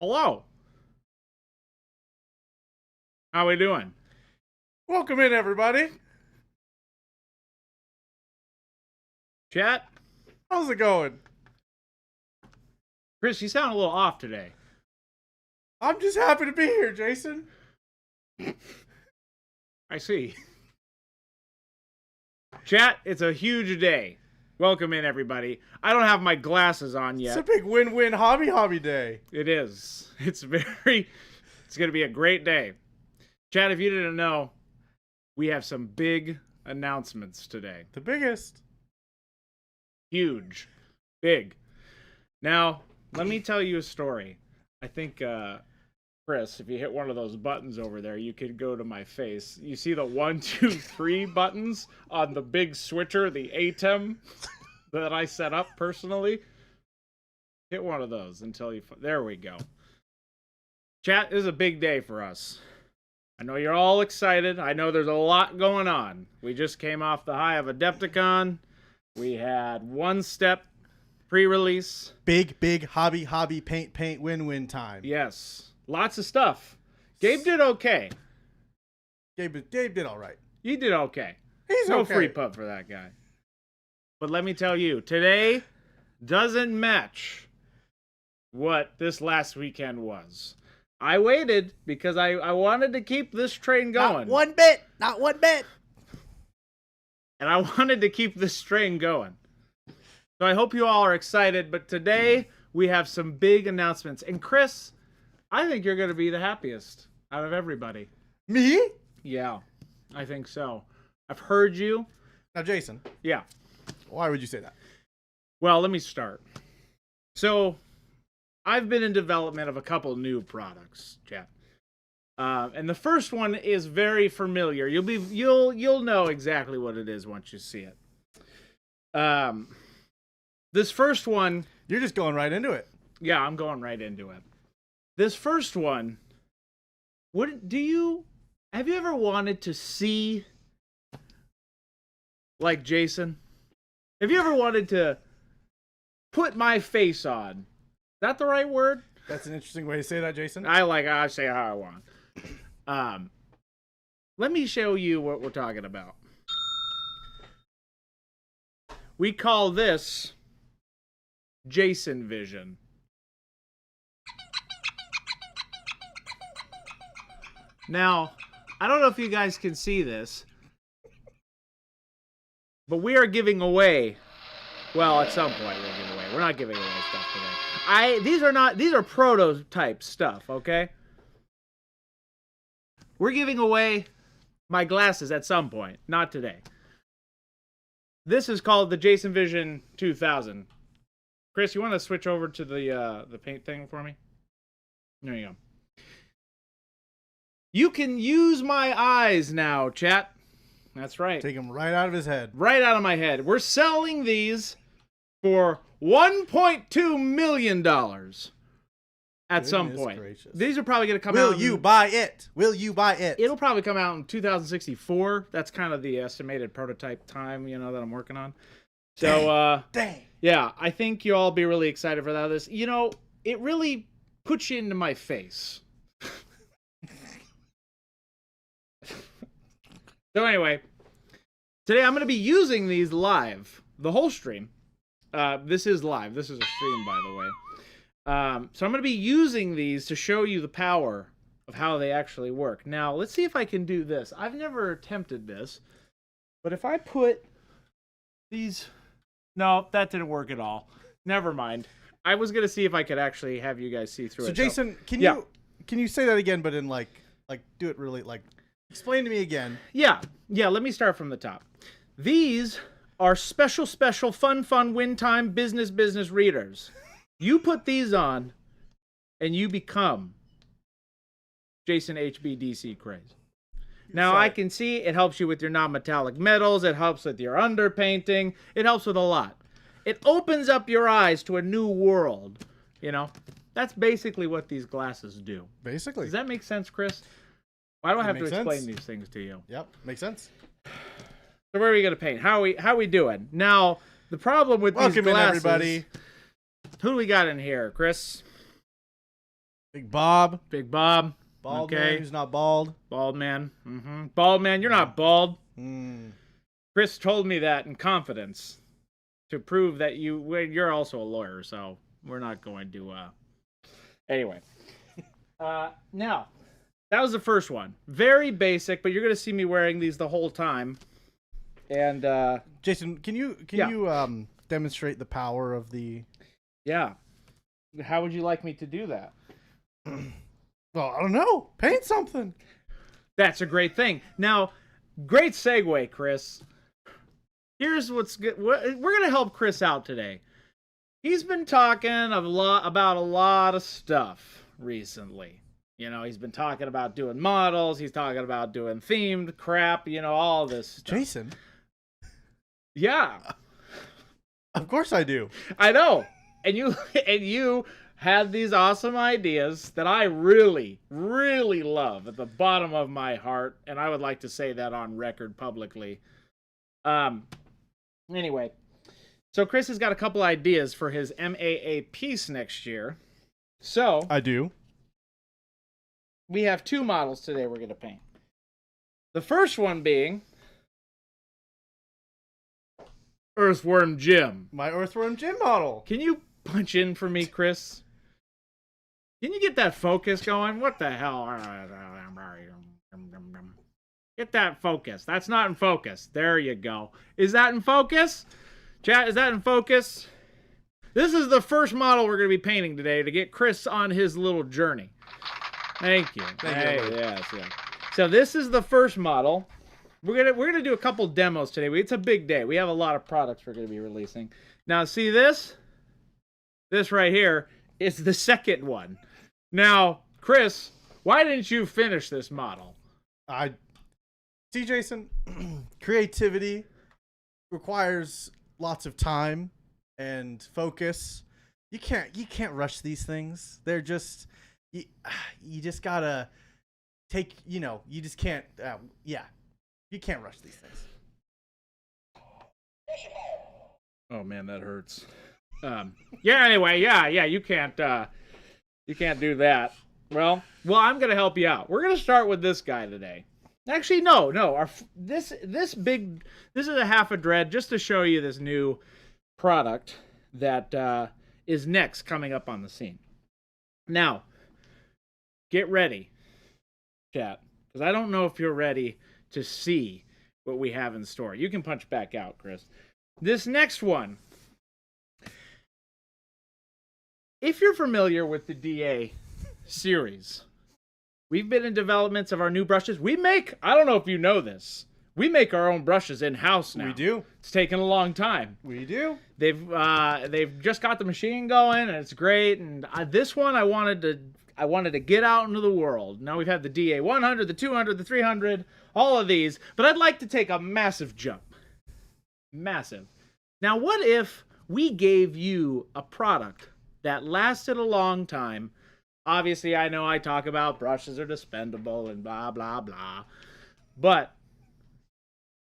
Hello. How we doing? Welcome in, everybody. Chat? How's it going? Chris, you sound a little off today. I'm just happy to be here, Jason. I see. Chat, it's a huge day. Welcome in, everybody. I don't have my glasses on It's yet. a big win-win hobby day. It is. It's going to be a great day. Chat, if you didn't know, we have some big announcements today. The biggest. Huge. Big. Now, let me tell you a story. I think, Chris, if you hit one of those buttons over there, you could go to my face. You see the 1, 2, 3 buttons on the big switcher, the ATEM that I set up personally? Hit one of those until you... There we go. Chat, this is a big day for us. I know you're all excited. I know there's a lot going on. We just came off the high of Adepticon. We had One Step pre-release. Big hobby paint win-win time. Yes. Lots of stuff. Gabe did okay. Gabe did all right. You did okay. He's no okay. free pub for that guy. But let me tell you, today doesn't match what this last weekend was. I waited because I wanted to keep this train going. Not one bit. And I wanted to keep this train going. So I hope you all are excited. But today we have some big announcements. And Chris, I think you're going to be the happiest out of everybody. Me? Yeah, I think so. I've heard you. Now, Jason. Yeah. Why would you say that? Well, let me start. So, I've been in development of a couple new products, Jeff. And the first one is very familiar. You'll know exactly what it is once you see it. This first one, You're just going right into it. yeah, I'm going right into it. This first one, have you ever wanted to see like Jason? Have you ever wanted to put my face on? Is that the right word? That's an interesting way to say that, Jason. I say how I want. Let me show you what we're talking about. We call this Jason Vision. Now, I don't know if you guys can see this, but we are giving away. Well, at some point we'll give away. We're not giving away stuff today. These are prototype stuff, okay? We're giving away my glasses at some point, not today. This is called the Jason Vision 2000. Chris, you want to switch over to the paint thing for me? There you go. You can use my eyes now, chat. That's right. Take him right out of his head. Right out of my head. We're selling these for $1.2 million at some point. Gracious. These are probably going to come out. Will you buy it? Will you buy it? It'll probably come out in 2064. That's kind of the estimated prototype time, that I'm working on. So, Dang. yeah, I think you'll all be really excited for that. It really puts you into my face. So anyway, today I'm going to be using these live, the whole stream. This is live. This is a stream, by the way. So I'm going to be using these to show you the power of how they actually work. Now, let's see if I can do this. I've never attempted this, but if I put these... No, that didn't work at all. Never mind. I was going to see if I could actually have you guys see through it. So, Jason, can you say that again, but in like do it really explain to me again. Yeah, let me start from the top. These are special, fun, win time, business readers. You put these on, and you become Jason HBDC Craze. Now, I can see it helps you with your non-metallic metals. It helps with your underpainting. It helps with a lot. It opens up your eyes to a new world. That's basically what these glasses do. Basically. Does that make sense, Chris? Why do I have to makes explain sense. these things to you? Yep, makes sense. So where are we going to paint? How we doing? Now, the problem with these Welcome in, glasses... everybody. Who do we got in here, Chris? Big Bob. Big Bob. Bald Okay. man who's not bald. Bald man. Bald man, you're not bald. Mm. Chris told me that in confidence to prove that you're also a lawyer, so we're not going to. Anyway. Now, that was the first one. Very basic, but you're going to see me wearing these the whole time. And Jason, can you demonstrate the power of the? Yeah. How would you like me to do that? Well, I don't know. Paint something. That's a great thing. Now, great segue, Chris. Here's what's good. We're going to help Chris out today. He's been talking about a lot of stuff recently. You know, he's been talking about doing models. He's talking about doing themed crap. You know, all this stuff. Jason. Yeah. Of course I do. I know. And you had these awesome ideas that I really, really love at the bottom of my heart, and I would like to say that on record publicly. Anyway, so Chris has got a couple ideas for his MAA piece next year. So I do. We have two models today we're going to paint. The first one being Earthworm Jim. My Earthworm Jim model. Can you punch in for me, Chris? Can you get that focus going? What the hell? Get that focus. That's not in focus. There you go. Is that in focus? Chat, is that in focus? This is the first model we're going to be painting today to get Chris on his little journey. Thank you. Thank you. Yes. So this is the first model. We're gonna do a couple demos today. It's a big day. We have a lot of products we're gonna be releasing. Now, see this? This right here is the second one. Now, Chris, why didn't you finish this model? See, Jason, creativity requires lots of time and focus. You can't rush these things. They're just you just gotta take. You just can't. You can't rush these things. Oh man, that hurts. Anyway, you can't do that. Well, I'm gonna help you out. We're gonna start with this guy today. Actually, no. This is a half a dread just to show you this new product that is next coming up on the scene. Now, get ready, chat, because I don't know if you're ready to see what we have in store. You can punch back out, Chris. This next one, if you're familiar with the DA series, we've been in developments of our new brushes. I don't know if you know this, we make our own brushes in-house now. We do. It's taken a long time. We do. They've just got the machine going, and it's great. And this one I wanted to get out into the world. Now we've had the DA 100, the 200, the 300, all of these, but I'd like to take a massive jump. Massive. Now, what if we gave you a product that lasted a long time? Obviously, I know I talk about brushes are dispendable and blah, blah, blah, but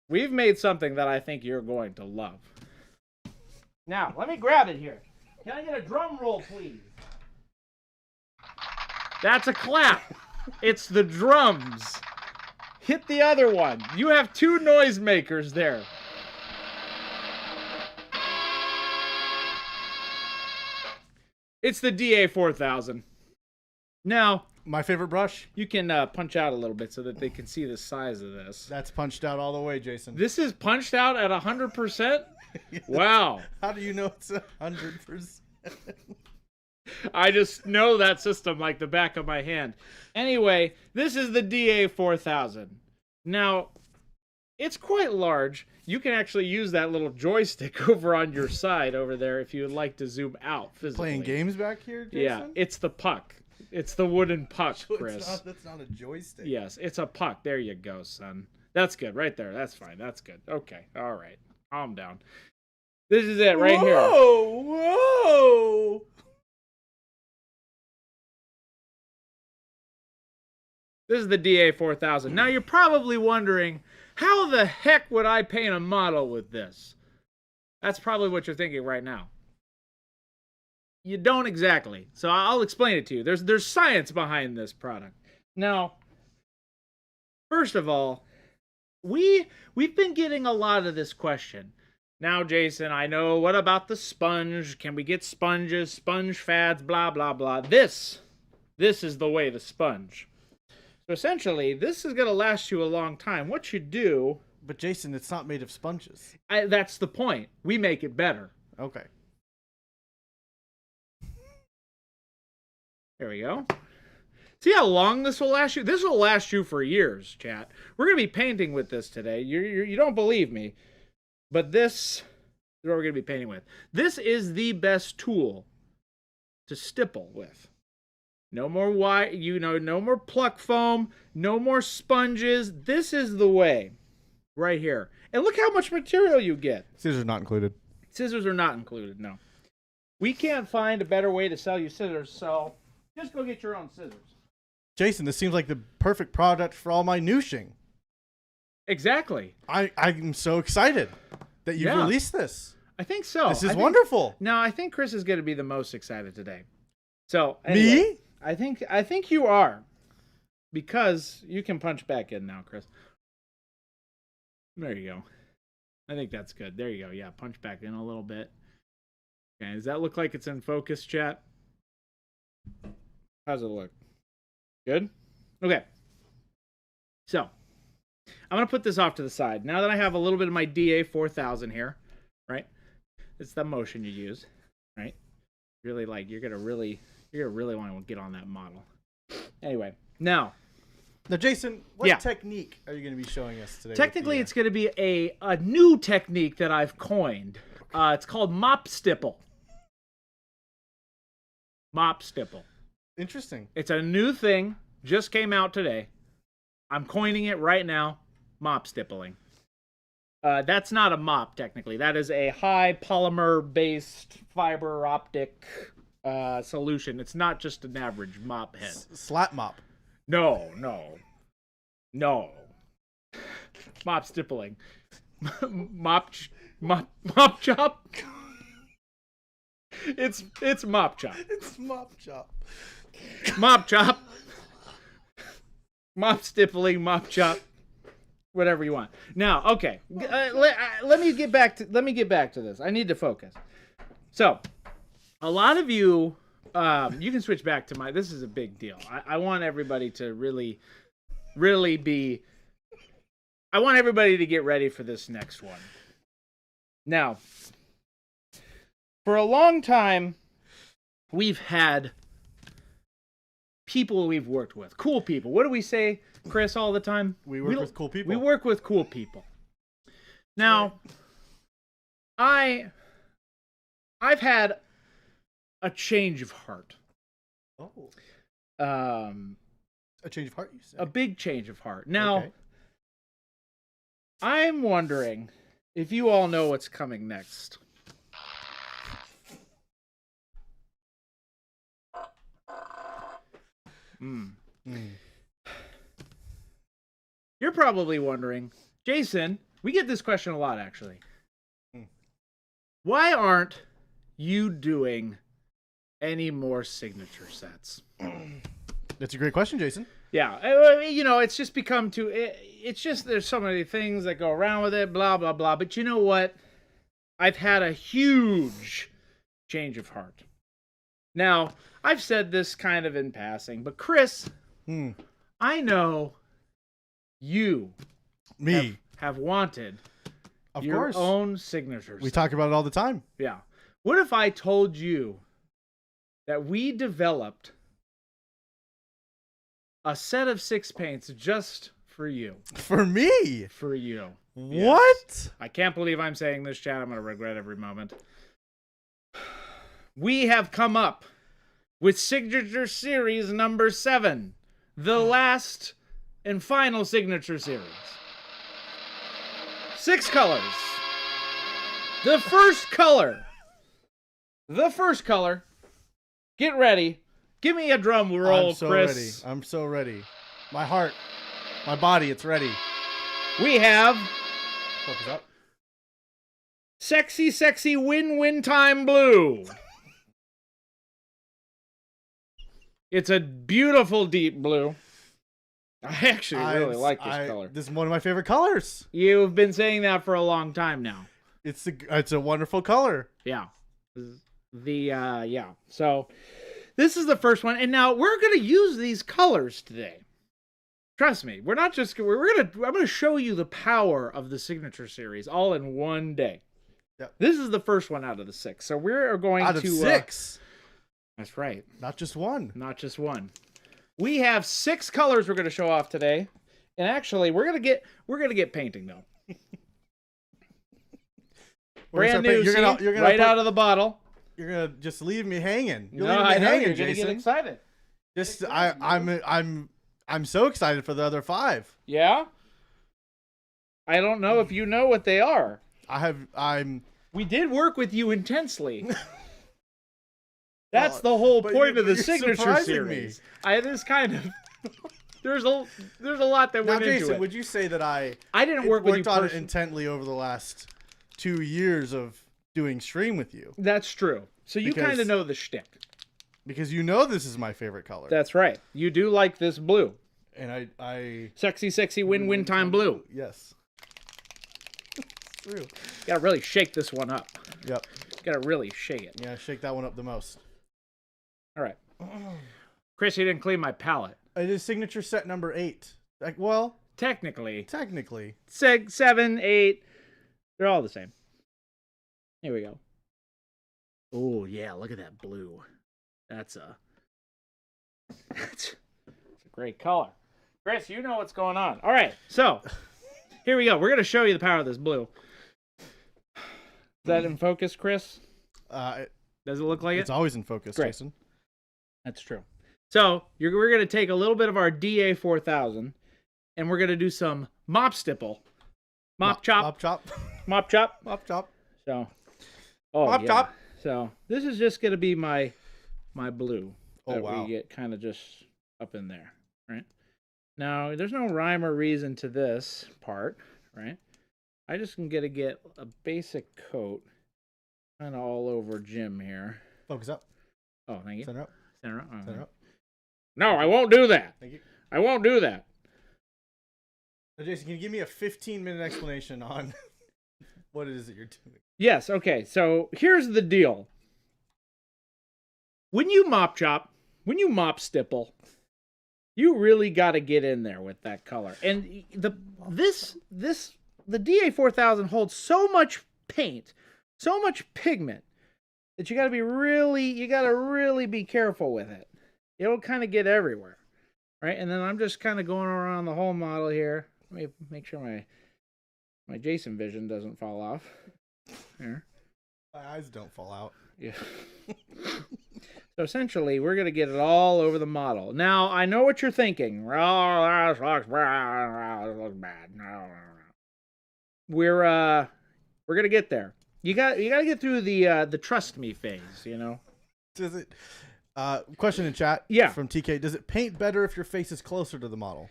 we've made something that I think you're going to love. Now, let me grab it here. Can I get a drum roll, please? That's a clap. It's the drums. Hit the other one. You have two noisemakers there. It's the DA 4000. Now, my favorite brush. You can punch out a little bit so that they can see the size of this. That's punched out all the way, Jason. This is punched out at 100%? Wow. How do you know it's 100%? I just know that system like the back of my hand. Anyway, this is the DA 4000. Now, it's quite large. You can actually use that little joystick over on your side over there if you would like to zoom out physically. Playing games back here, Jason? Yeah, it's the puck. It's the wooden puck, Chris. That's not a joystick. Yes, it's a puck. There you go, son. That's good right there. That's fine. That's good. Okay. All right. Calm down. This is it right here. Whoa! This is the DA 4000. Now, you're probably wondering, how the heck would I paint a model with this? That's probably what you're thinking right now. You don't exactly. So I'll explain it to you. There's science behind this product. Now, first of all, we've been getting a lot of this question. Now, Jason, I know, what about the sponge? Can we get sponges, sponge fads, blah, blah, blah. This is the way, the sponge. So essentially, this is going to last you a long time. What you do... But Jason, it's not made of sponges. That's the point. We make it better. Okay. There we go. See how long this will last you? This will last you for years, chat. We're going to be painting with this today. You don't believe me, but this is what we're going to be painting with. This is the best tool to stipple with. No more no more pluck foam, no more sponges. This is the way, right here. And look how much material you get. Scissors not included. Scissors are not included, no. We can't find a better way to sell you scissors, so just go get your own scissors. Jason, this seems like the perfect product for all my nooshing. Exactly. I'm so excited that you've released this. I think so. This is wonderful. No, I think Chris is going to be the most excited today. So anyway, me? I think you are, because you can punch back in now, Chris. There you go. I think that's good. There you go. Yeah, punch back in a little bit. Okay, does that look like it's in focus, chat? How's it look? Good? Okay. So, I'm going to put this off to the side. Now that I have a little bit of my DA 4000 here, right? It's the motion you use, right? Really, like, you're going to really want to get on that model. Anyway, now, Jason, what technique are you going to be showing us today? Technically, it's going to be a new technique that I've coined. It's called mop stipple. Mop stipple. Interesting. It's a new thing. Just came out today. I'm coining it right now. Mop stippling. That's not a mop, technically. That is a high polymer-based fiber optic solution. It's not just an average mop head. Slap mop. No. Mop stippling. Mop chop. It's mop chop. It's mop chop. Mop chop. Mop stippling, mop chop. Whatever you want. Now, okay. Let me get back to this. I need to focus. So, a lot of you you can switch back to this is a big deal. I want everybody to really be... I want everybody to get ready for this next one. Now, for a long time, we've had people we've worked with. Cool people. What do we say, Chris, all the time? We work with cool people. We work with cool people. Now, I've had a change of heart. Oh. A change of heart, you say? A big change of heart. Now, I'm wondering if you all know what's coming next. You're probably wondering, Jason, we get this question a lot, actually. Why aren't you doing any more signature sets? That's a great question, Jason. Yeah, it's just become too... It's just there's so many things that go around with it, blah, blah, blah. But you know what? I've had a huge change of heart. Now, I've said this kind of in passing, but Chris, I know you have wanted your own signature set. We talk about it all the time. Yeah. What if I told you that we developed a set of 6 paints just for you? For me? For you. What? Yes. I can't believe I'm saying this, chat. I'm going to regret every moment. We have come up with Signature Series number 7. The last and final Signature Series. 6 colors. The first color. Get ready. Give me a drum roll, Chris. I'm so ready. My heart, my body, it's ready. We have... Focus up. Sexy, sexy win-win time blue. It's a beautiful deep blue. I actually really like this color. This is one of my favorite colors. You've been saying that for a long time now. It's a wonderful color. Yeah. So this is the first one, and now we're gonna use these colors today. Trust me, I'm gonna show you the power of the Signature Series all in one day. Yep. This is the first one out of the 6, so we're going out of 6. That's right. Not just one. Not just one. We have 6 colors we're gonna show off today, and actually we're gonna get painting though. Brand new, you're gonna right out of the bottle. You're gonna just leave me hanging. You're gonna get excited. I'm so excited for the other 5. Yeah. I don't know if you know what they are. We did work with you intensely. That's the whole point of the Signature Series. There's a lot that went into Jason, it. would you say that I didn't work with you on it intently over the last 2 years of doing stream with you? That's true. So you kind of know the shtick. Because you know this is my favorite color. That's right. You do like this blue. And I sexy win-win time blue. Yes. It's true. You gotta really shake this one up. Yep. You gotta really shake it. Yeah, shake that one up the most. All right. Chris, you didn't clean my palette. It is signature set number 8. Technically. 6, 7, 8. They're all the same. Here we go. Oh, yeah, look at that blue. That's a great color. Chris, you know what's going on. All right, so here we go. We're going to show you the power of this blue. Is that in focus, Chris? Does it look like it's always in focus, Great. Jason. That's true. So we're going to take a little bit of our DA4000, and we're going to do some mop stipple. Mop chop. So, mop chop. So this is just going to be my blue. Oh, wow. We get kind of just up in there, right? Now, there's no rhyme or reason to this part, right? I just can get a basic coat kind of all over Jim here. Focus up. Oh, thank you. Center up. Center up. Center up. No, I won't do that. Thank you. I won't do that. Now, Jason, can you give me a 15-minute explanation on what it is that you're doing? Yes, okay. So here's the deal. When you mop stipple, you really got to get in there with that color. And the DA4000 holds so much paint, so much pigment that you got to really be careful with it. It'll kind of get everywhere, right? And then I'm just kind of going around the whole model here. Let me make sure my Jason vision doesn't fall off. There. My eyes don't fall out. Yeah. So essentially, we're going to get it all over the model. Now, I know what you're thinking. Oh, this looks bad. This looks bad. No. We're going to get there. You got to get through the trust me phase, you know. Does it question in chat from TK, does it paint better if your face is closer to the model?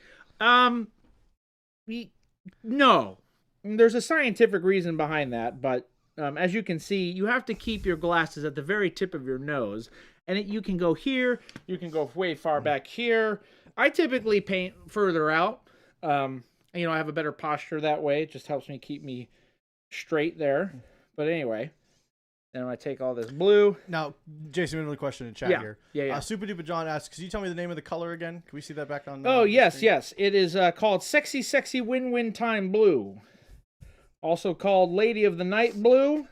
No. There's a scientific reason behind that, but as you can see, you have to keep your glasses at the very tip of your nose. And you can go here. You can go way far back here. I typically paint further out. I have a better posture that way. It just helps me keep me straight there. But anyway, then I take all this blue. Now, Jason, another question in chat here. Yeah. Super Duper John asks, "Can you tell me the name of the color again? Can we see that back on? Yes. It is called Sexy Win-Win Time Blue. Also called Lady of the Night Blue.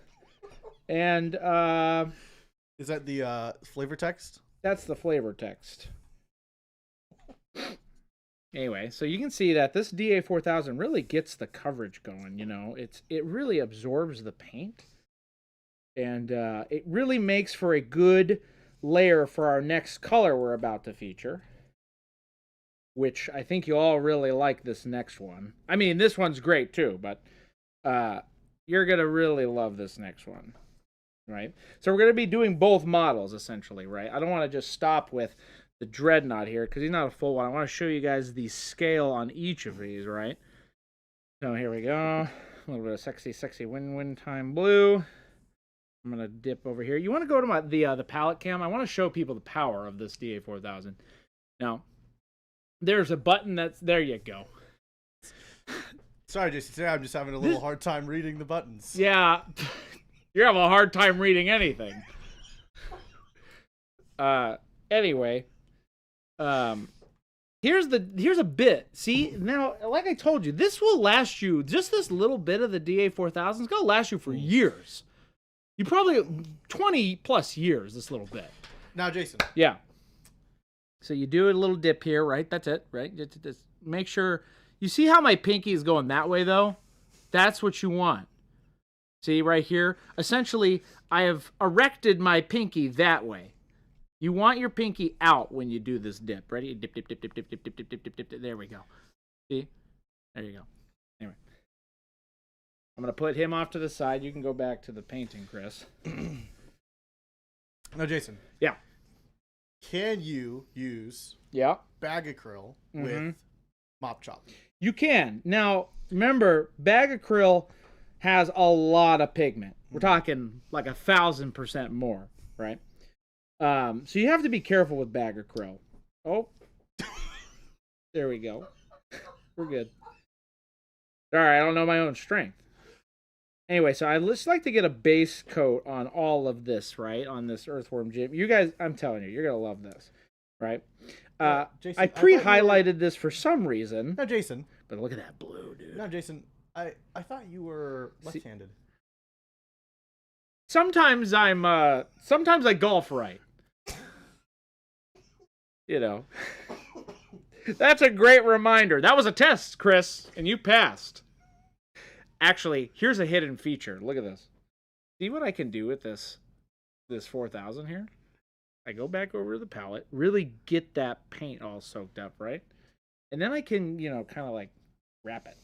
And is that the flavor text? That's the flavor text. Anyway, so you can see that this DA4000 really gets the coverage going, you know. It really absorbs the paint. And it really makes for a good layer for our next color we're about to feature. Which I think you all really like this next one. I mean, this one's great too, but you're going to really love this next one. Right? So we're going to be doing both models, essentially, right? I don't want to just stop with the Dreadnought here, because he's not a full one. I want to show you guys the scale on each of these, right? So here we go. A little bit of Sexy Win-Win Time Blue. I'm gonna dip over here. You want to go to the palette cam? I want to show people the power of this DA4000. Now, there's a button that's there. You go. Sorry, Jason. Today I'm just having a little hard time reading the buttons. Yeah, you're having a hard time reading anything. Anyway, here's a bit. See, now, like I told you, this will last you. Just this little bit of the DA4000 is gonna last you for years. You probably 20 plus years. This little bit. Now, Jason. Yeah. So you do a little dip here, right? That's it, right? Just make sure. You see how my pinky is going that way, though? That's what you want. See, right here? Essentially, I have erected my pinky that way. You want your pinky out when you do this dip. Ready? Dip, dip, dip, dip, dip, dip, dip, dip, dip, dip, dip, dip. There we go. See? There you go. Anyway. I'm going to put him off to the side. You can go back to the painting, Chris. Now, Jason. Yeah. Can you use bag acryl with mop chop? You can. Now, remember, bag acryl has a lot of pigment. We're talking like 1,000% more, right? So you have to be careful with bag acryl. Oh, there we go. We're good. All right, I don't know my own strength. Anyway, so I just like to get a base coat on all of this, right? On this earthworm gym. You guys, I'm telling you, you're going to love this, right? Jason, I pre-highlighted this for some reason. No, Jason. But look at that blue, dude. No, Jason. I thought you were left-handed. Sometimes sometimes I golf right. You know. That's a great reminder. That was a test, Chris, and you passed. Actually, here's a hidden feature. Look at this. See what I can do with this 4000 here? I go back over to the palette, really get that paint all soaked up, right? And then I can, kind of like wrap it.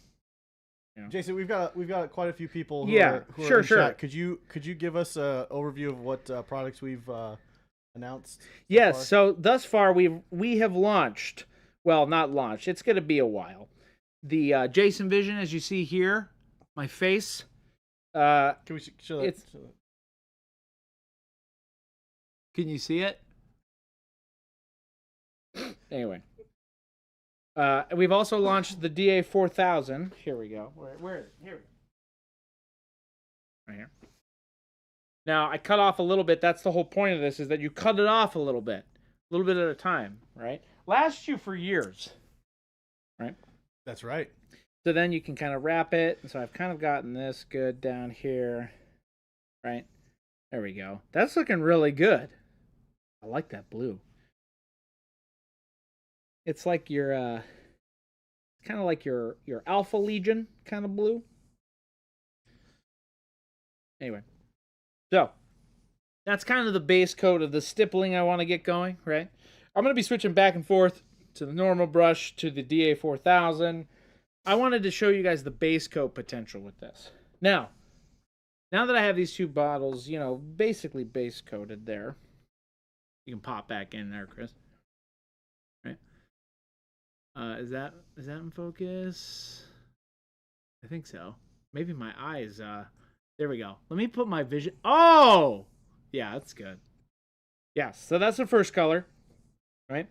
You know? Jason, we've got quite a few people who are sure. chat. Could you give us an overview of what products we've announced? Yes, so thus far we have launched, well, not launched. It's going to be a while. The Jason Vision, as you see here, my face. Can we show that? Can you see it? Anyway. We've also launched the DA4000. Here we go. Where is it? Here we go. Right here. Now, I cut off a little bit. That's the whole point of this, is that you cut it off a little bit at a time, right? Lasts you for years, right? That's right. So then you can kind of wrap it. So I've kind of gotten this good down here, right? There we go. That's looking really good. I like that blue. It's like your, kind of like your Alpha Legion kind of blue. Anyway, so that's kind of the base coat of the stippling I want to get going, right? I'm going to be switching back and forth to the normal brush to the DA4000. I wanted to show you guys the base coat potential with this. Now that I have these two bottles, basically base coated there, you can pop back in there, Chris. Right? Is that in focus? I think so. Maybe my eyes. There we go. Let me put my vision. Oh, yeah, that's good. Yes, so that's the first color, right?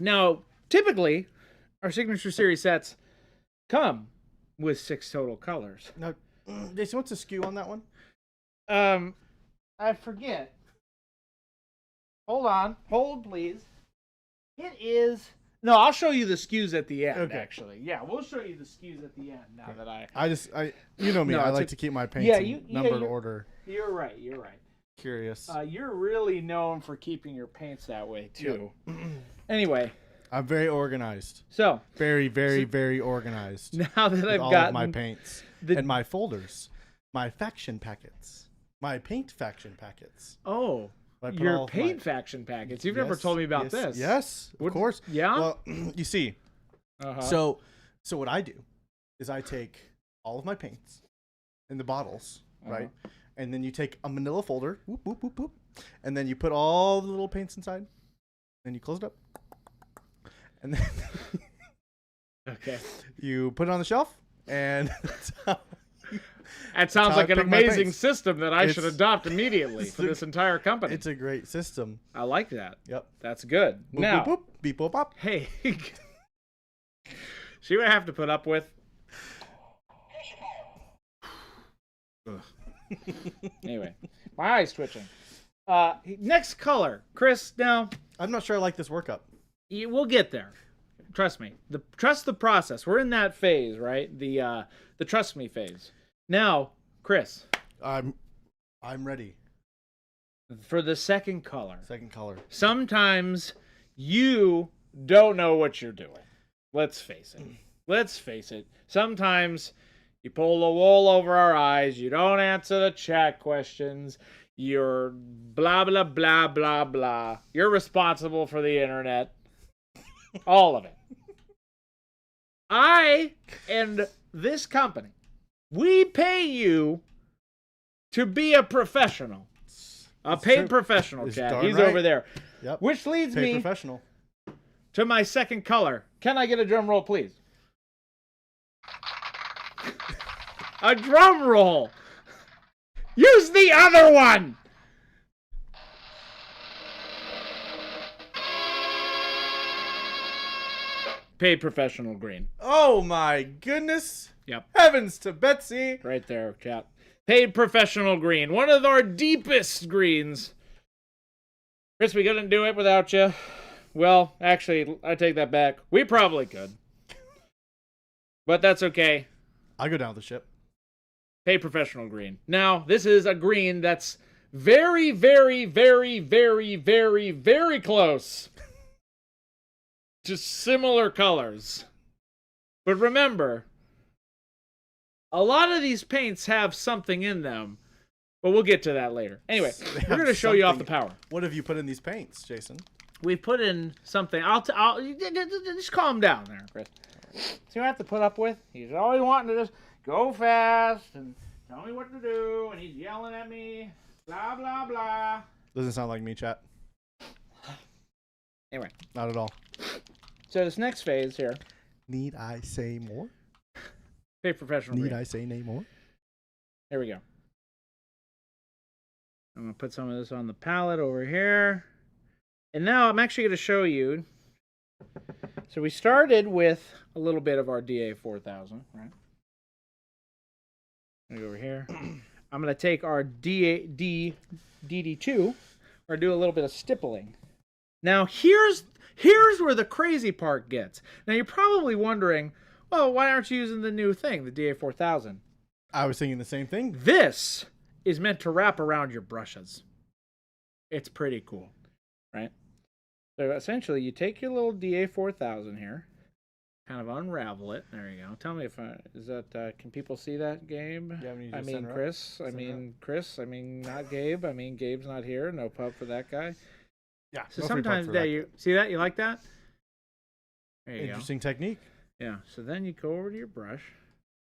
Now, typically, our Signature Series sets come with 6 total colors. Now, Jason, what's the SKU on that one? I forget. Hold please. It is. No, I'll show you the SKUs at the end. Okay. Actually, yeah, we'll show you the SKUs at the end. Now that you know me, no, I like to keep my paints in numbered order. You're right. Curious. You're really known for keeping your paints that way too. Yep. Anyway. I'm very organized. So very, very, very organized. Now that I've got my paints and my folders, my faction packets, my paint faction packets. Oh, your paint faction packets. You've never told me about this. Yes, of course. Yeah. Well, you see, so what I do is I take all of my paints in the bottles, right, and then you take a Manila folder, whoop, whoop, whoop, whoop, and then you put all the little paints inside, then you close it up. And then okay, you put it on the shelf, and that's how That sounds how I like an pick my amazing paints. system that I should It's- adopt immediately it's for a- this entire company. It's a great system. I like that. Yep. That's good. Boop, Now, boop, boop. Beep, boop, bop. hey, see what I have to put up with? Ugh. Anyway, my eye's twitching. Next color, Chris. Now, I'm not sure I like this workup. we'll get there. Trust me. Trust the process. We're in that phase, right? The trust me phase. Now, Chris, I'm ready. for the second color. Second color. Sometimes you don't know what you're doing. Let's face it. Let's face it. Sometimes you pull the wool over our eyes. You don't answer the chat questions. You're blah, blah, blah, blah, blah. You're responsible for the internet. All of it. I and this company, we pay you to be a professional. A It's paid true. professional, It's Chad. darn He's right. over there. Yep. Which leads Paid me professional. to my second color. Can I get a drum roll, please? A drum roll! Use the other one! Paid professional green. Oh my goodness. Yep. Heavens to Betsy. Right there, chat. Paid professional green. One of our deepest greens. Chris, we couldn't do it without you. Well, actually, I take that back. We probably could. But that's okay. I go down with the ship. Paid professional green. Now, this is a green that's very, very, very, very, very, very close to similar colors. But remember, a lot of these paints have something in them, but we'll get to that later. Anyway, we're going to show you off the power. What have you put in these paints, Jason? We put in something. I'll just calm down there, Chris. See what I have to put up with? He's always wanting to just go fast and tell me what to do, and he's yelling at me, blah, blah, blah. Doesn't sound like me, chat. Anyway, Not at all. so this next phase here, Need I say more? paid professional Need green. I say nay more? Here we go. I'm going to put some of this on the palette over here. And now I'm actually going to show you. So we started with a little bit of our DA4000, right? I'm going to go over here. I'm going to take our DD2. We're going to do a little bit of stippling. Now here's where the crazy part gets. Now you're probably wondering, well, why aren't you using the new thing, the DA4000? I was thinking the same thing. This is meant to wrap around your brushes. It's pretty cool, right? So essentially, you take your little DA4000 here, kind of unravel it. There you go. Tell me if is that can people see that, Gabe? Yeah, when you I just mean send her up. Chris. I Send her mean Chris. I mean not Gabe. I mean Gabe's not here. No pub for that guy. Yeah. So no free plug sometimes for there that. you see that, you like that? There you go. Interesting technique. Yeah, so then you go over to your brush,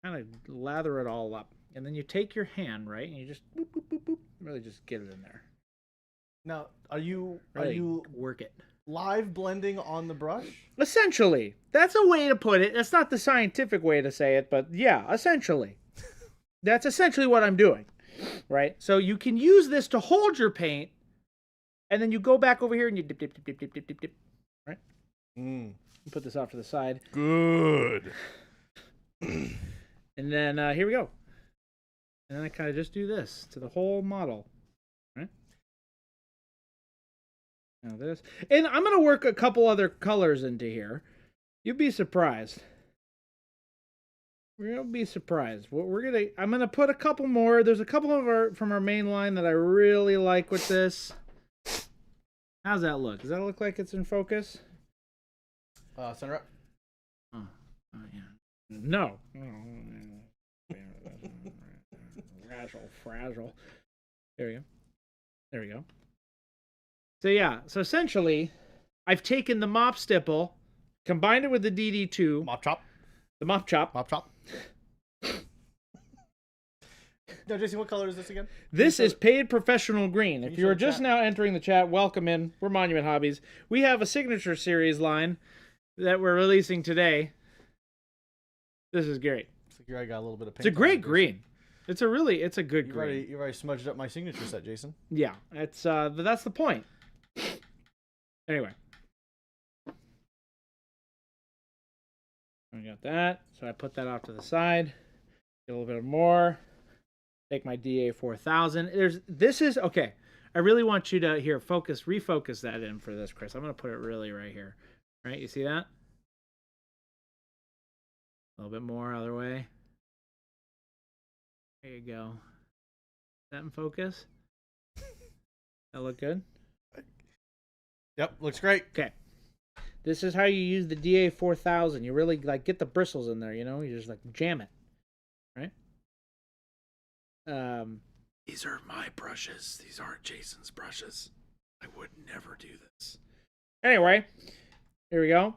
kind of lather it all up, and then you take your hand, right, and you just boop, boop, boop, boop, really just get it in there. Now, are you Really work it. live blending on the brush? Essentially, that's a way to put it. That's not the scientific way to say it, but yeah, essentially. That's essentially what I'm doing, right? So you can use this to hold your paint, and then you go back over here and you dip, dip, dip, dip, dip, dip, dip, dip, right? Put this off to the side. Good. And then here we go. And then I kind of just do this to the whole model, right? Now this. And I'm going to work a couple other colors into here. You'd be surprised. You'll be surprised. What I'm going to put a couple more. There's a couple of from our main line that I really like with this. How's that look? Does that look like it's in focus? Center up. Oh yeah. No. Fragile. There we go. There we go. So yeah, so essentially, I've taken the mop stipple, combined it with the DD2, Mop chop. the mop chop. Mop chop. Now, Jason, what color is this again? This is paid professional green. If you you show are the just chat? now entering the chat, welcome in. We're Monument Hobbies. We have a signature series line that we're releasing today. This is great. Looks like your eye got a little bit of paint. It's a on great it, Jason. green. It's a good green. You've already smudged up my signature set, Jason. Yeah, but that's the point. Anyway. I got that. So I put that off to the side. Get a little bit more. Take my DA 4000. Okay. I really want you to refocus that in for this, Chris. I'm going to put it really right here. Right? You see that? A little bit more other way. There you go. Is that in focus? That look good? Yep, looks great. Okay. This is how you use the DA 4000. You really like get the bristles in there, you know? You just like jam it. Right? These are my brushes. These aren't Jason's brushes. I would never do this. Anyway, here we go.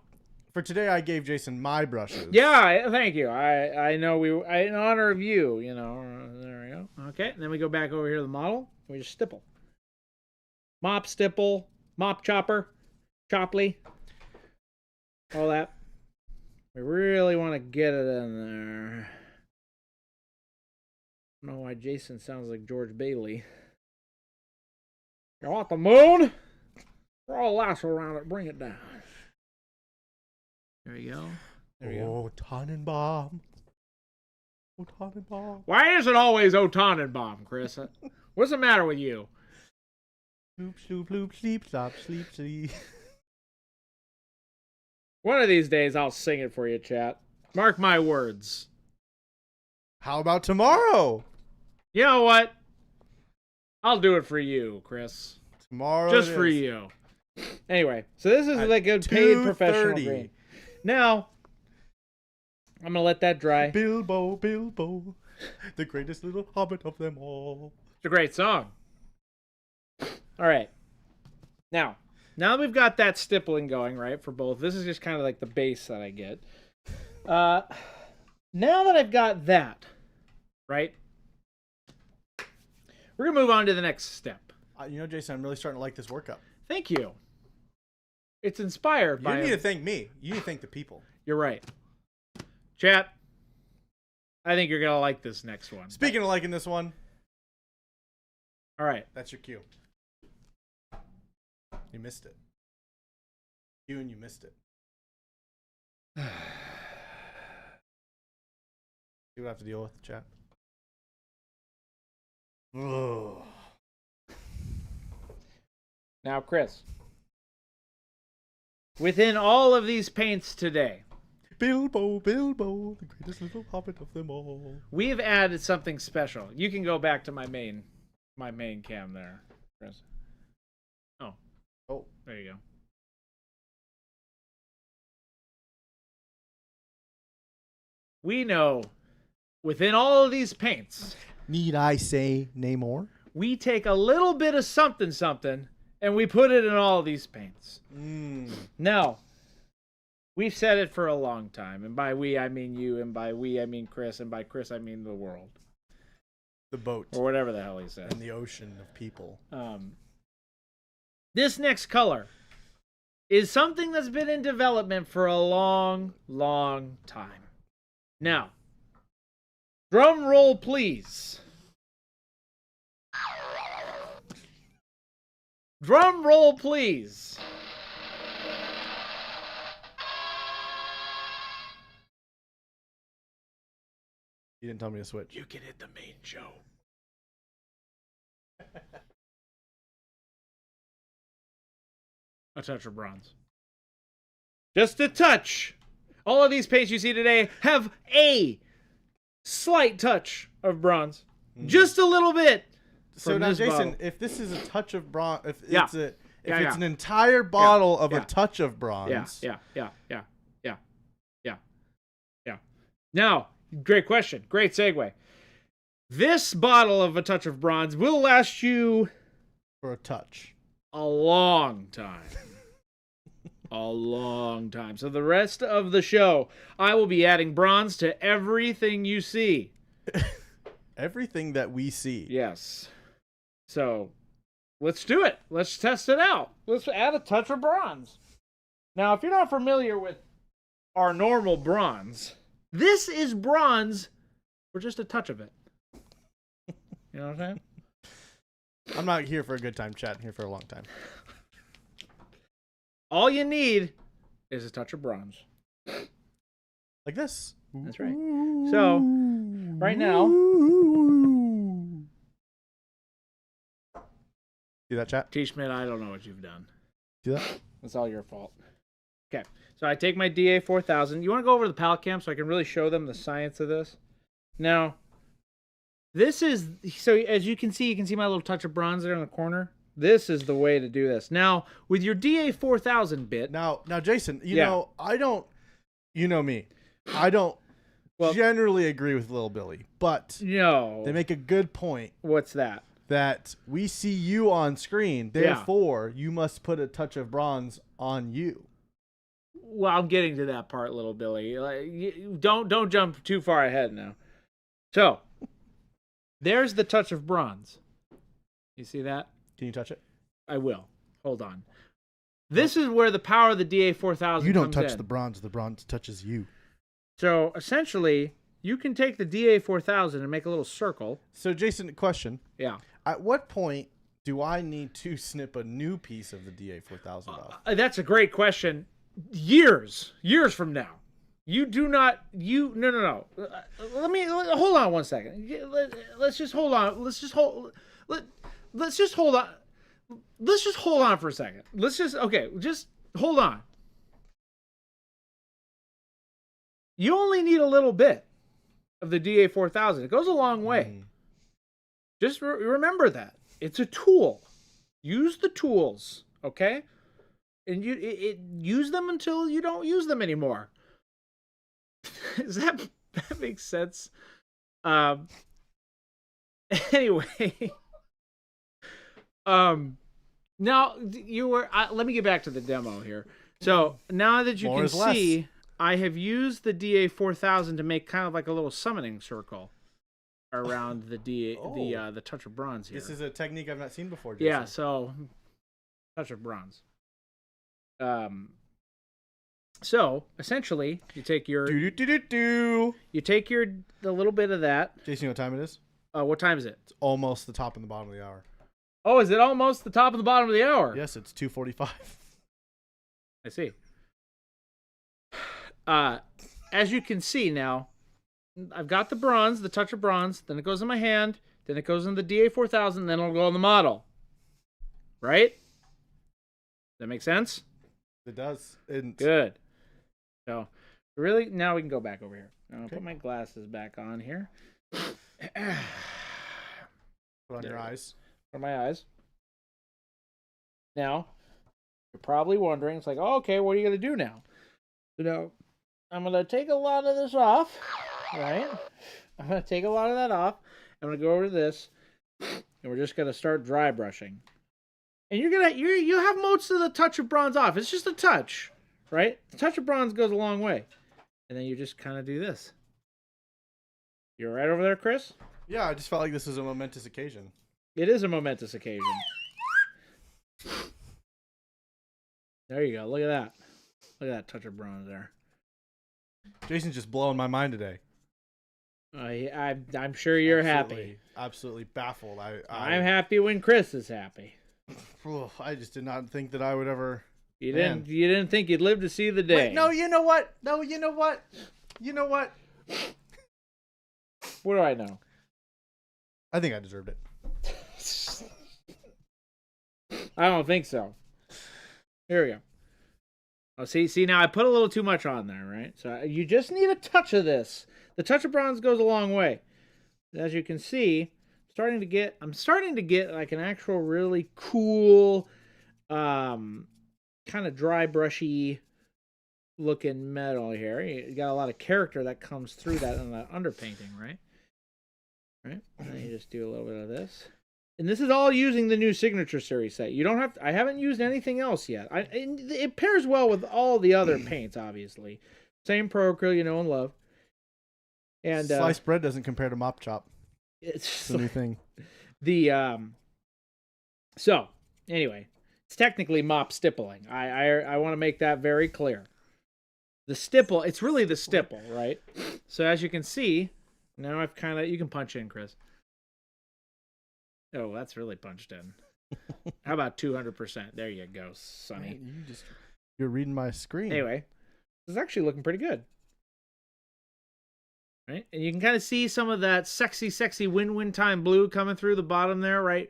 For today, I gave Jason my brushes. Yeah, thank you. I know in honor of you, you know. There we go. Okay, and then we go back over here to the model. We just stipple. Mop, stipple, mop chopper, chopley, all that. We really want to get it in there. I don't know why Jason sounds like George Bailey. You want the moon? Throw a lasso around it, bring it down. There we go. There we go. Oh, Tannenbaum. Oh, Tannenbaum. Why is it always O Tannenbaum, Chris? What's the matter with you? Sloop, sloop, sloop, sleep, slop, sleep, sleep. One of these days, I'll sing it for you, chat. Mark my words. How about tomorrow? You know what? I'll do it for you, Chris. Tomorrow. Just for you. Anyway, so this is like a paid professional green. Now, I'm going to let that dry. Bilbo, Bilbo, the greatest little hobbit of them all. It's a great song. All right. Now that we've got that stippling going, right, for both, this is just kind of like the base that I get. Now that I've got that, right, we're going to move on to the next step. You know, Jason, I'm really starting to like this workup. Thank you. It's inspired by... You need to thank me. You need to thank the people. You're right. Chat, I think you're going to like this next one. Speaking of liking this one. All right. That's your cue. You missed it. You missed it. See what I have to deal with, chat. Ugh. Now, Chris, within all of these paints today, Bilbo, Bilbo, the greatest little hobbit of them all. We've added something special. You can go back to my main cam there, Chris. Oh, there you go. We know within all of these paints, need I say nay more? We take a little bit of something and we put it in all of these paints. Now, we've said it for a long time, and by we I mean you, and by we I mean Chris, and by Chris I mean the world. The boat. Or whatever the hell he said. And the ocean of people. This next color is something that's been in development for a long, long time. Now, drum roll, please. Drum roll, please. You didn't tell me to switch. You can hit the main show. A touch of bronze. Just a touch. All of these paints you see today have a slight touch of bronze. Just a little bit. So now, Jason, bottle. if this is a touch of bronze, if Yeah. it's an entire bottle of Yeah. a touch of bronze. Yeah. Now, great question. Great segue. This bottle of a touch of bronze will last you For a touch. a long time. A long time. So the rest of the show, I will be adding bronze to everything you see. Everything that we see. Yes. So, let's do it. Let's test it out. Let's add a touch of bronze. Now, if you're not familiar with our normal bronze, this is bronze for just a touch of it. You know what I'm saying? I'm not here for a good time, chat. I'm here for a long time. All you need is a touch of bronze. Like this. That's right. So, right now... See that, chat? T-Schmidt, I don't know what you've done. See that? That's all your fault. Okay, so I take my DA4000. You want to go over to the pallet cam so I can really show them the science of this? Now, this is... So, as you can see my little touch of bronze there in the corner. This is the way to do this. Now, with your DA4000 bit... Now, Jason, you know, I don't... You know me. I don't Well, generally agree with Lil Billy, but no. they make a good point What's that? that we see you on screen, therefore you must put a touch of bronze on you. Well, I'm getting to that part, little Billy. Don't jump too far ahead now. So, there's the touch of bronze. You see that? Can you touch it? I will. Hold on. This is where the power of the DA4000 You don't comes touch in. the bronze touches you. So, essentially, you can take the DA4000 and make a little circle. So, Jason, question. Yeah. At what point do I need to snip a new piece of the DA4000 off? That's a great question. Years from now. You do not, no. Hold on one second. Let's just hold on. Let's just hold on. Let's just hold on for a second. Just hold on. You only need a little bit of the DA4000. It goes a long way. Just remember that. It's a tool. Use the tools, okay? And use them until you don't use them anymore. Does that make sense? Anyway. Now you were. Let me get back to the demo here. So now that you More can is less. see, I have used the DA4000 to make kind of like a little summoning circle around the the touch of bronze here. This is a technique I've not seen before, Jason. Yeah. So touch of bronze. So essentially, you take your the little bit of that. Jason, you know what time it is? What time is it? It's almost the top and the bottom of the hour. Oh, is it almost the top and the bottom of the hour? Yes, it's 2:45. I see. As you can see now, I've got the bronze, the touch of bronze, then it goes in my hand, then it goes in the DA4000, then it'll go on the model. Right? Does that make sense? It does. And Good. So, really, now we can go back over here. I'll put my glasses back on here. put on your eyes. For my eyes. Now, you're probably wondering, it's like, oh, okay, what are you going to do now? You know, I'm going to take a lot of this off, right? I'm going to take a lot of that off. I'm going to go over to this, and we're just going to start dry brushing. And you have most of the touch of bronze off. It's just a touch, right? The touch of bronze goes a long way. And then you just kind of do this. You're right over there, Chris? Yeah, I just felt like this was a momentous occasion. It is a momentous occasion. There you go. Look at that. Look at that touch of bronze there. Jason's just blowing my mind today. I'm sure you're happy. Absolutely baffled. I'm happy when Chris is happy. I just did not think that I would ever. You didn't think you'd live to see the day. Wait, no, you know what? What do I know? I think I deserved it. I don't think so. Here we go. Oh, see now I put a little too much on there, right? So you just need a touch of this. The touch of bronze goes a long way. As you can see, I'm starting to get like an actual really cool, kind of dry brushy looking metal here. You got a lot of character that comes through that in the underpainting, right? Right. And then you just do a little bit of this. And this is all using the new Signature Series set. You don't have to, I haven't used anything else yet. It pairs well with all the other paints, obviously. Same Pro Acryl you know and love. And sliced bread doesn't compare to mop chop. It's a new thing. So anyway, it's technically mop stippling. I want to make that very clear. The stipple, it's really the stipple, right? So as you can see, now I've you can punch in, Chris. Oh, that's really punched in. How about 200%? There you go, Sonny. Man, you're reading my screen. Anyway, this is actually looking pretty good. Right? And you can kind of see some of that sexy win-win time blue coming through the bottom there, right?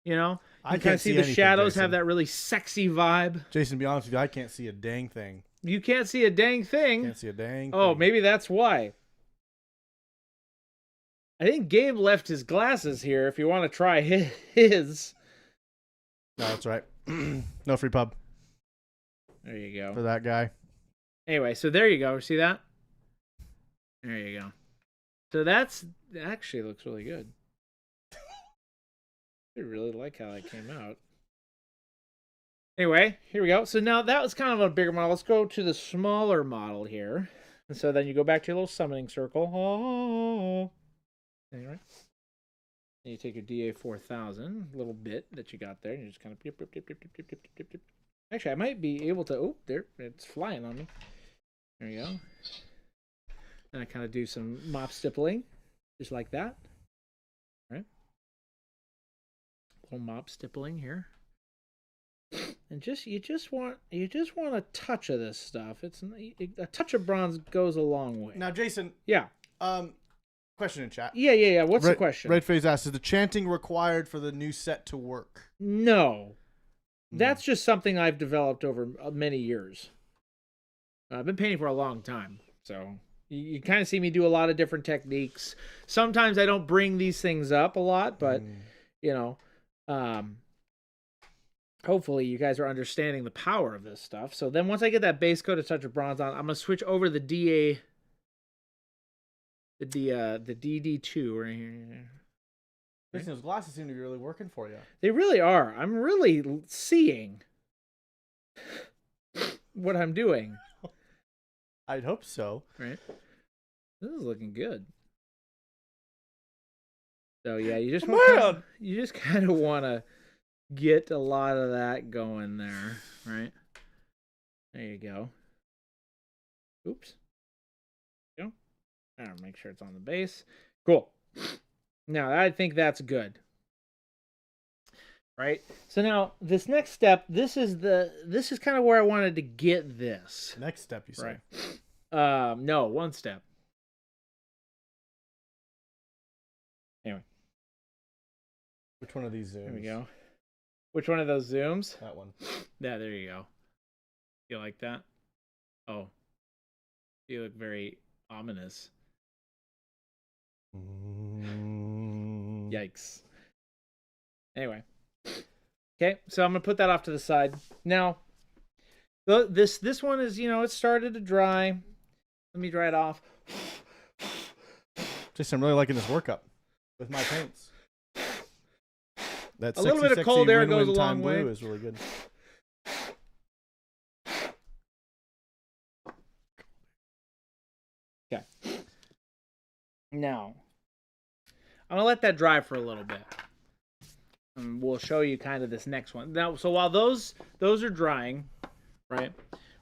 You know? I You can't see the anything, shadows Jason. have that really sexy vibe. Jason, to be honest with you, I can't see a dang thing. You can't see a dang thing. Can't see a dang Oh, thing. maybe that's why. I think Gabe left his glasses here if you want to try his. No, that's right. No free pub There you for go. that guy. Anyway, so there you go. See that? There you go. So that actually looks really good. I really like how that came out. Anyway, here we go. So now that was kind of a bigger model. Let's go to the smaller model here. And so then you go back to your little summoning circle. Oh. Anyway. And you take your DA4000 little bit that you got there, and you just kind of dip. Actually, I might be able to. Oh, there, it's flying on me. There you go. And I kind of do some mop stippling, just like that. All right. Little mop stippling here. And you just want a touch of this stuff. A touch of bronze goes a long way. Now, Jason. Yeah. Question in chat. Yeah. What's the question? Red Phase asks, is the chanting required for the new set to work? No. That's just something I've developed over many years. I've been painting for a long time, so you kind of see me do a lot of different techniques. Sometimes I don't bring these things up a lot, but you know, hopefully you guys are understanding the power of this stuff. So then once I get that base coat of touch of bronze on, I'm gonna switch over the DD2 right here. Jason, those glasses seem to be really working for you. They really are. I'm really seeing what I'm doing. I'd hope so. Right. This is looking good. So yeah, you just kind of want to get a lot of that going there, right? There you go. Oops. Go. I'll make sure it's on the base. Cool. Now I think that's good. Right? So now this next step, this is kind of where I wanted to get this. Next step, you say? Right. No, one step. Anyway. Which one of these zooms? There we go. Which one of those zooms? That one. Yeah, there you go. You like that? Oh. You look very ominous. Yikes. Anyway. Okay, so I'm going to put that off to the side. Now, this one is, it started to dry. Let me dry it off. Jason, I'm really liking this workup with my paints. That a little bit of cold air goes a long way. Blue is really good. Okay. Now, I'm going to let that dry for a little bit. And we'll show you kind of this next one. Now, so while those are drying, right,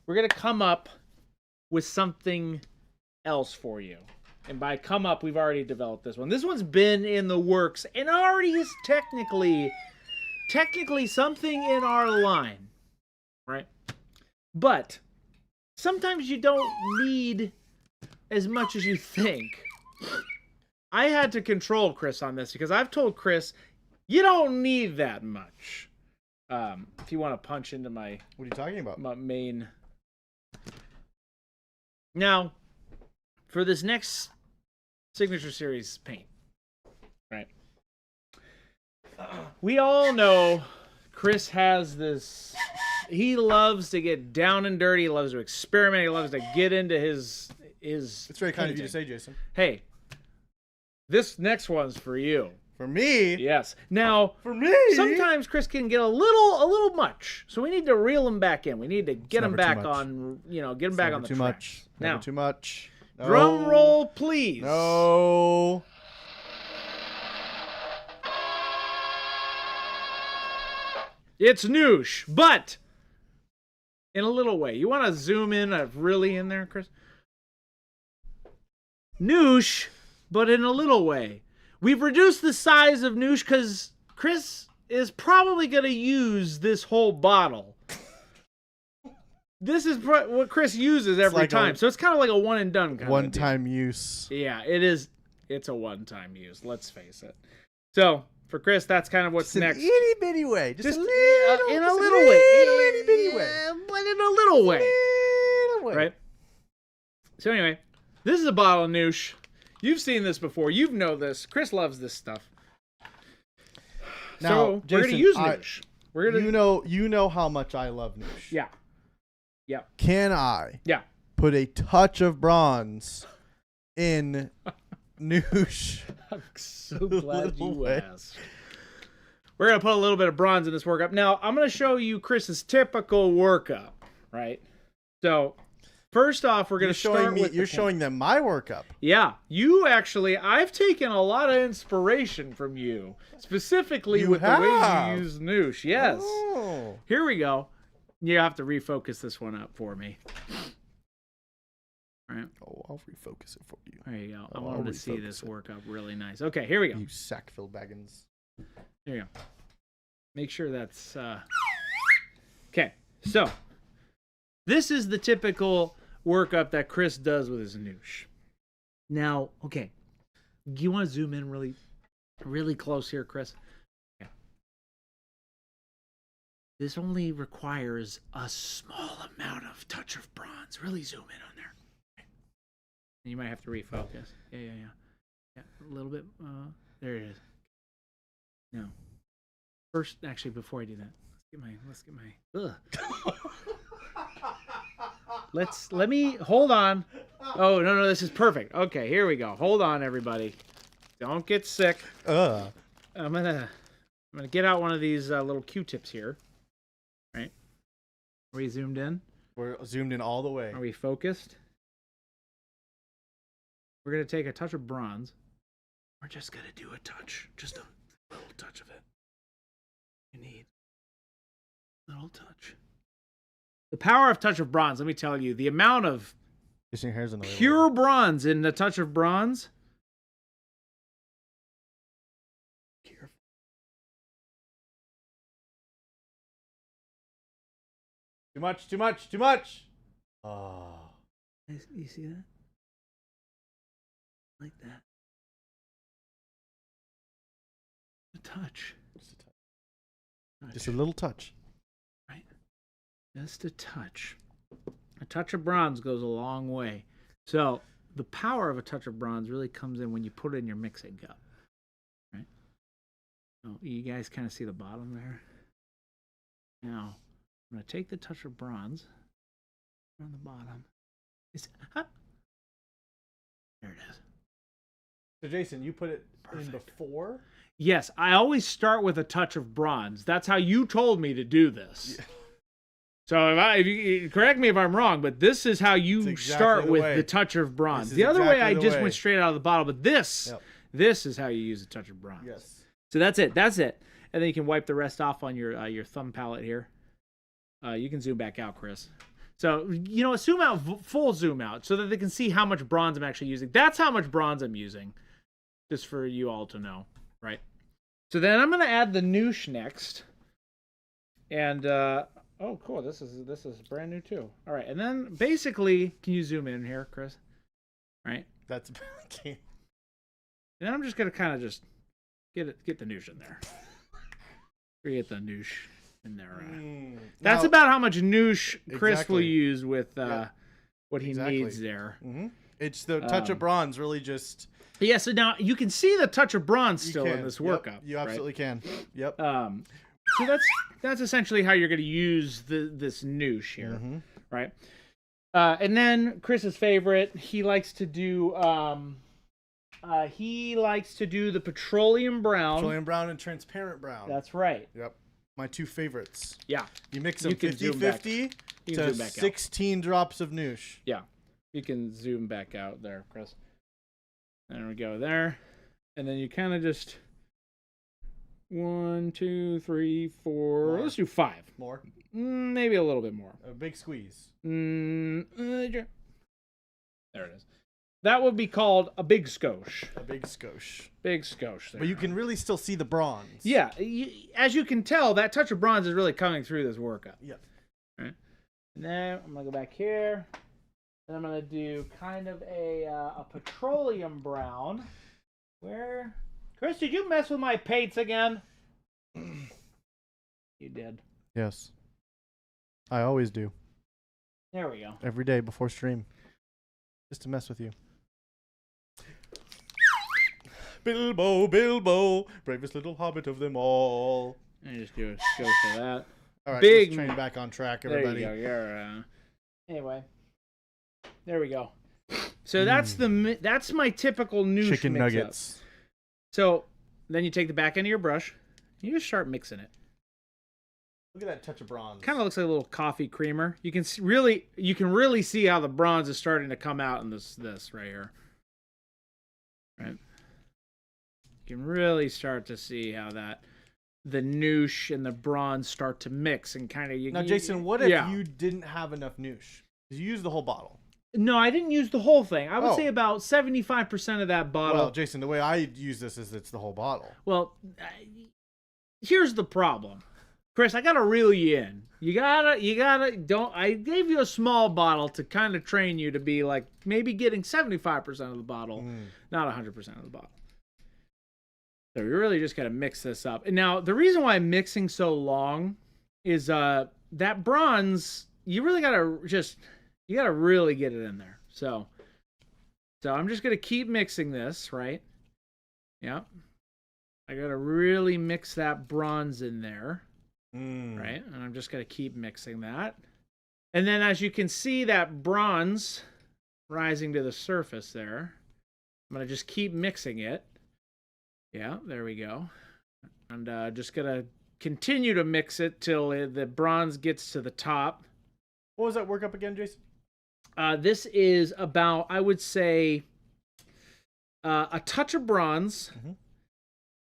we're going to come up with something else for you. And by come up, we've already developed this one. This one's been in the works and already is technically something in our line, right? But sometimes you don't need as much as you think. I had to control Chris on this because I've told Chris, you don't need that much. If you want to punch into my... What are you talking about? My main... Now, for this next Signature Series paint, right? We all know Chris has this... He loves to get down and dirty. He loves to experiment. He loves to get into his It's very kind of you to say, Jason. Hey, this next one's for you. For me? Yes. Now, for me, sometimes Chris can get a little much, so we need to reel him back in. We need to get him back on, get him back on the track. Now, too much. No. Drum roll, please. No. It's Noosh, but in a little way. You want to zoom in really in there, Chris? Noosh, but in a little way. We've reduced the size of Noosh because Chris is probably going to use this whole bottle. This is what Chris uses every time. So it's kind of like a one and done kind of one-time use. Yeah, it is. It's a one-time use. Let's face it. So for Chris, that's kind of what's next. Itty bitty way. Just a little, in a just little way. Itty bitty way. But in a little way. Little way. Right? So anyway, this is a bottle of Noosh. You've seen this before. You know this. Chris loves this stuff. Now, so Jason, we're going to use Noosh. We're gonna, you know how much I love Noosh. Yeah. Yeah. Can I put a touch of bronze in Noosh? I'm so glad you asked. We're going to put a little bit of bronze in this workup. Now, I'm going to show you Chris's typical workup, right? So, first off, we're going to start with... You're showing them my workup. Yeah. You actually... I've taken a lot of inspiration from you. Specifically with the way you use Noosh. Yes. Oh. Here we go. You have to refocus this one up for me. All right. Oh, I'll refocus it for you. There you go. I wanted to see this work up really nice. Okay, here we go. You Sackville Baggins. There you go. Make sure that's... Okay, so this is the typical workup that Chris does with his Noosh. Now, okay, do you want to zoom in really close here, Chris? Okay. This only requires a small amount of touch of bronze. Really zoom in on there. You might have to refocus. Yeah. Yeah, a little bit. There it is. No. First, actually, before I do that, let's get my. Ugh. Let me hold on. Oh no, this is perfect. Okay, here we go. Hold on, everybody. Don't get sick. I'm gonna get out one of these little Q-tips here. Right? Are we zoomed in? We're zoomed in all the way. Are we focused? We're gonna take a touch of bronze. We're just gonna do a touch, just a little touch of it. You need a little touch. The power of touch of bronze. Let me tell you, the amount of pure bronze in the touch of bronze. Careful. Too much. Oh. You see that? Like that. A touch. Just a little touch. Right. Just a touch. A touch of bronze goes a long way. So the power of a touch of bronze really comes in when you put it in your mixing cup. Right? So you guys kind of see the bottom there. Now, I'm going to take the touch of bronze on the bottom. There it is. So Jason, you put it in before? Yes, I always start with a touch of bronze. That's how you told me to do this. Yeah. So if you correct me if I'm wrong, but this is how you start with the touch of bronze. The other way I just went straight out of the bottle, but this is how you use a touch of bronze. Yes. So that's it. And then you can wipe the rest off on your thumb palette here. You can zoom back out, Chris. So, zoom out, full zoom out, so that they can see how much bronze I'm actually using. That's how much bronze I'm using, just for you all to know, right? So then I'm going to add the Noosh next. And, oh, cool, this is brand new too. All right, and then basically, can you zoom in here, Chris? All right? That's okay. And then I'm just going to kind of just get the Noosh in there. Get the Noosh in there. That's about how much Noosh Chris will use with what he needs there. Mm-hmm. It's the touch of bronze, really just. Yeah, so now you can see the touch of bronze still in this workup. You absolutely can. Yep. So that's essentially how you're going to use this Noosh here, right? And then Chris's favorite, he likes to do the petroleum brown. Petroleum brown and transparent brown. That's right. Yep. My two favorites. Yeah. You mix them 50-50 to 16 drops of Noosh. Yeah. You can zoom back out there, Chris. There we go there. And then you kind of just 1, 2, 3, 4. More. Let's do 5. More? Maybe a little bit more. A big squeeze. There it is. that would be called a big skosh. A big skosh. Big skosh. There. But you can really still see the bronze. Yeah, as you can tell, that touch of bronze is really coming through this workout. Yep. Right. And then I'm gonna go back here, and I'm gonna do kind of a petroleum brown. Where, Chris, did you mess with my paints again? You did. Yes. I always do. There we go. Every day before stream. Just to mess with you. Bilbo, Bilbo, bravest little hobbit of them all. I just do a show for that. All right, Big train back on track, everybody. There you go. You're, anyway, there we go. So that's my typical noosh chicken mix-up. nuggets. So then you take the back end of your brush, and you just start mixing it. Look at that touch of bronze. Kind of looks like a little coffee creamer. You can really see how the bronze is starting to come out in this right here. Right. You can really start to see how the noosh and the bronze start to mix and kind of. Now, Jason, what if you didn't have enough noosh? Because you used the whole bottle. No, I didn't use the whole thing. I would say about 75% of that bottle. Well, Jason, the way I use this is it's the whole bottle. Well, here's the problem. Chris, I gotta reel you in. You gotta don't. I gave you a small bottle to kind of train you to be like maybe getting 75% of the bottle, not 100% of the bottle. So we really just gotta mix this up. And now the reason why I'm mixing so long is that bronze. You really gotta really get it in there. So I'm just gonna keep mixing this, right? Yep. I gotta really mix that bronze in there. Right, and I'm just going to keep mixing that. And then as you can see that bronze rising to the surface there, I'm going to just keep mixing it. Yeah, there we go. And just going to continue to mix it till the bronze gets to the top. What was that workup again, Jason? This is about, I would say, a touch of bronze,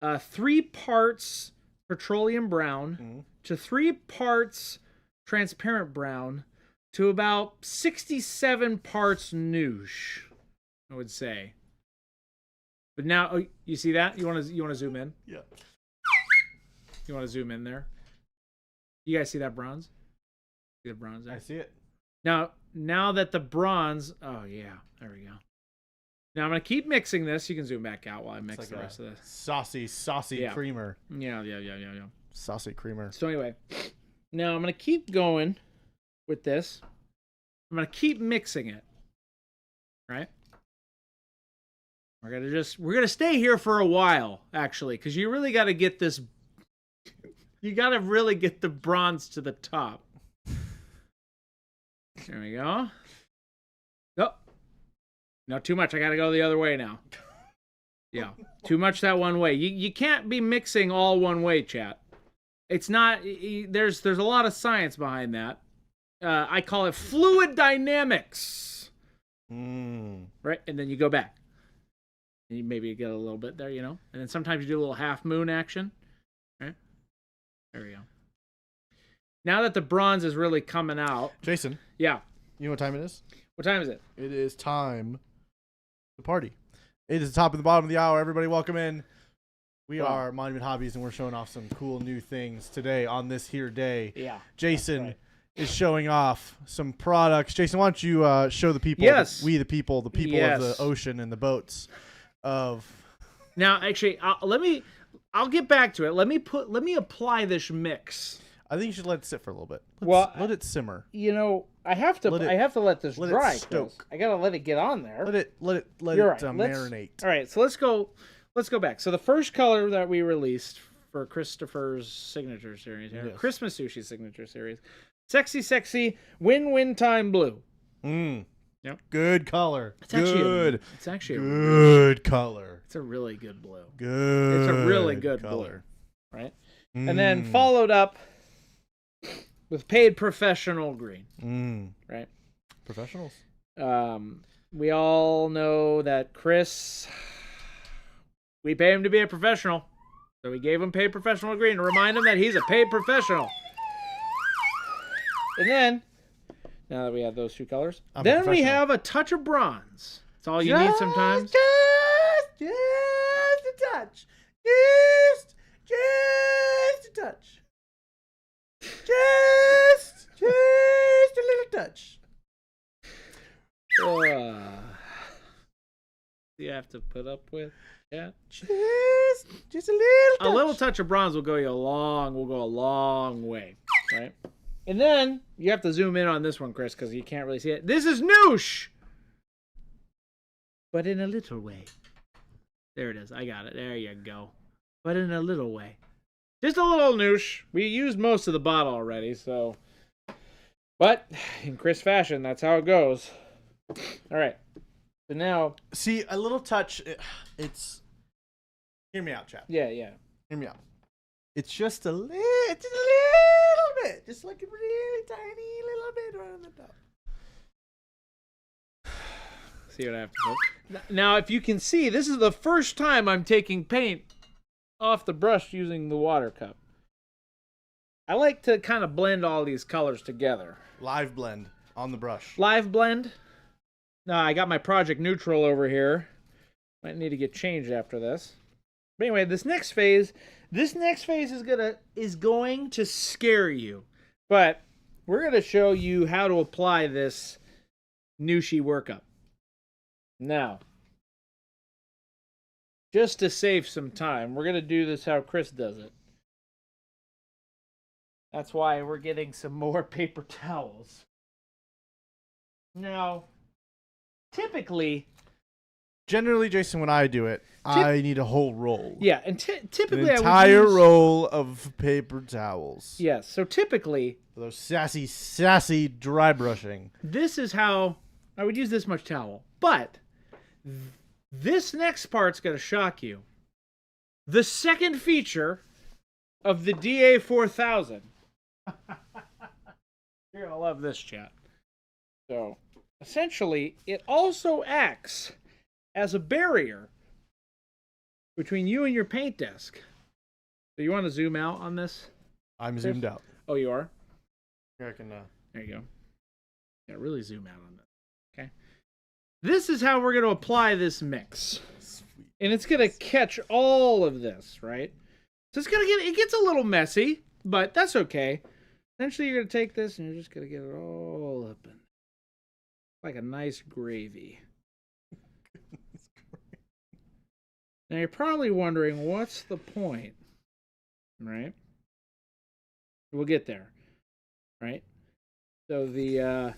3 parts petroleum brown to 3 parts transparent brown to about 67 parts noosh, I would say. But now, you see that? You want to zoom in? Yeah. You want to zoom in there? You guys see that bronze? See the bronze there? I see it. Now that the bronze, oh yeah, there we go. Now I'm gonna keep mixing this. You can zoom back out while I mix the rest of this. Saucy creamer. Yeah. Saucy creamer. So anyway, now I'm gonna keep going with this. I'm gonna keep mixing it. Right? We're gonna stay here for a while, actually, because you really gotta get this. You gotta really get the bronze to the top. There we go. Oh. Not too much. I gotta go the other way now. Yeah, too much that one way. You can't be mixing all one way, chat. It's not. There's a lot of science behind that. I call it fluid dynamics. Right, and then you go back. And you maybe get a little bit there, and then sometimes you do a little half moon action. Right, there we go. Now that the bronze is really coming out, Jason. Yeah. You know what time it is? What time is it? It is time to party. It is the top and the bottom of the hour. Everybody welcome in. We are Monument Hobbies, and we're showing off some cool new things today on this here day. Yeah. Jason is showing off some products. Jason, why don't you show the people, the people of the ocean and the boats of... Now, actually, I'll get back to it. Let me apply this mix. I think you should let it sit for a little bit. Let it simmer. I have to let this dry. It stoke. I gotta let it get on there. Let it marinate. All right, so let's go back. So the first color that we released for Christopher's signature series, Christmas Sushi signature series, sexy win-win time blue. Yep. Good color. It's actually good color. It's a really good blue. Good. It's a really good color. Blue, right? And then followed up with paid professional green. Right? Professionals. We all know that Chris, we pay him to be a professional. So we gave him paid professional green to remind him that he's a paid professional. And then, now that we have those 2 colors, then we have a touch of bronze. It's all you need sometimes. Just a touch. Just a touch. Just a little touch. You have to put up with. Yeah. Just a little touch. A little touch of bronze will go a long way, right? And then you have to zoom in on this one, Chris, because you can't really see it. This is noosh, but in a little way. There it is. I got it. There you go. But in a little way. Just a little noosh. We used most of the bottle already, so. But in Chris fashion, that's how it goes. All right. So now. See, a little touch. It's. Hear me out, chap. Yeah. Hear me out. It's just a little bit. Just like a really tiny little bit right on the top. See what I have to put? Now, if you can see, this is the first time I'm taking paint off the brush using the water cup. I like to kind of blend all these colors together. Live blend on the brush. Live blend. No, I got my Project Neutral over here. Might need to get changed after this. But anyway, this next phase is going to scare you. But we're going to show you how to apply this Nooshi workup. Now, just to save some time, we're going to do this how Chris does it. That's why we're getting some more paper towels. Now, generally, Jason, when I do it, I need a whole roll. Yeah, and typically an entire roll of paper towels. Yes, so typically those sassy dry brushing. This is how I would use this much towel. But this next part's going to shock you. The second feature of the DA4000. You're going to love this, chat. So, essentially, it also acts as a barrier between you and your paint desk. So you want to zoom out on this? I'm zoomed out. Oh, you are? Here I can. There you go. Yeah, really zoom out on this. Okay. This is how we're going to apply this mix. Sweet. And it's going to catch all of this, right? So it gets a little messy, but that's okay. Eventually you're going to take this and you're just going to get it all up in like a nice gravy. Now you're probably wondering, what's the point? Right? We'll get there. Right? So there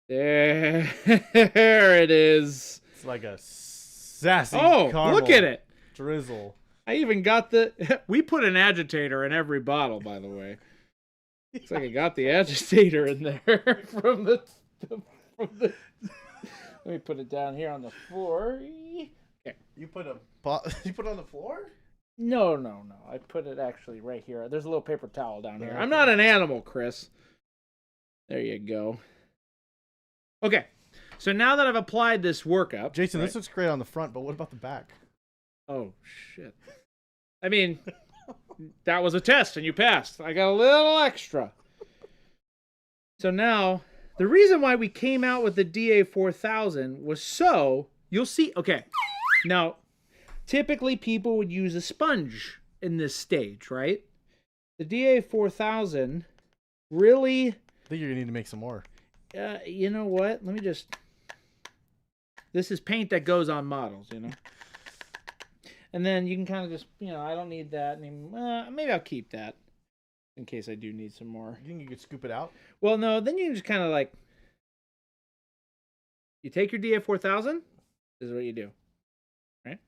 it is. It's like a sassy caramel look at it. Drizzle. I even got we put an agitator in every bottle, by the way. It's like I got the agitator in there from the let me put it down here on the floor. Okay. You put it on the floor? No. I put it actually right here. There's a little paper towel down here. Okay. I'm not an animal, Chris. There you go. Okay. So now that I've applied this workup, Jason, right? This looks great on the front, but what about the back? Oh shit. I mean, that was a test and you passed. I got a little extra. So now, the reason why we came out with the DA4000 was so, you'll see, okay. Now, typically people would use a sponge in this stage, right? The DA4000 really... I think you're going to need to make some more. You know what? Let me just... This is paint that goes on models, you know? And then you can kind of just, I don't need that anymore. Maybe I'll keep that in case I do need some more. You think you could scoop it out? Well, no, then you can just kind of like... You take your DA4000, this is what you do. Right?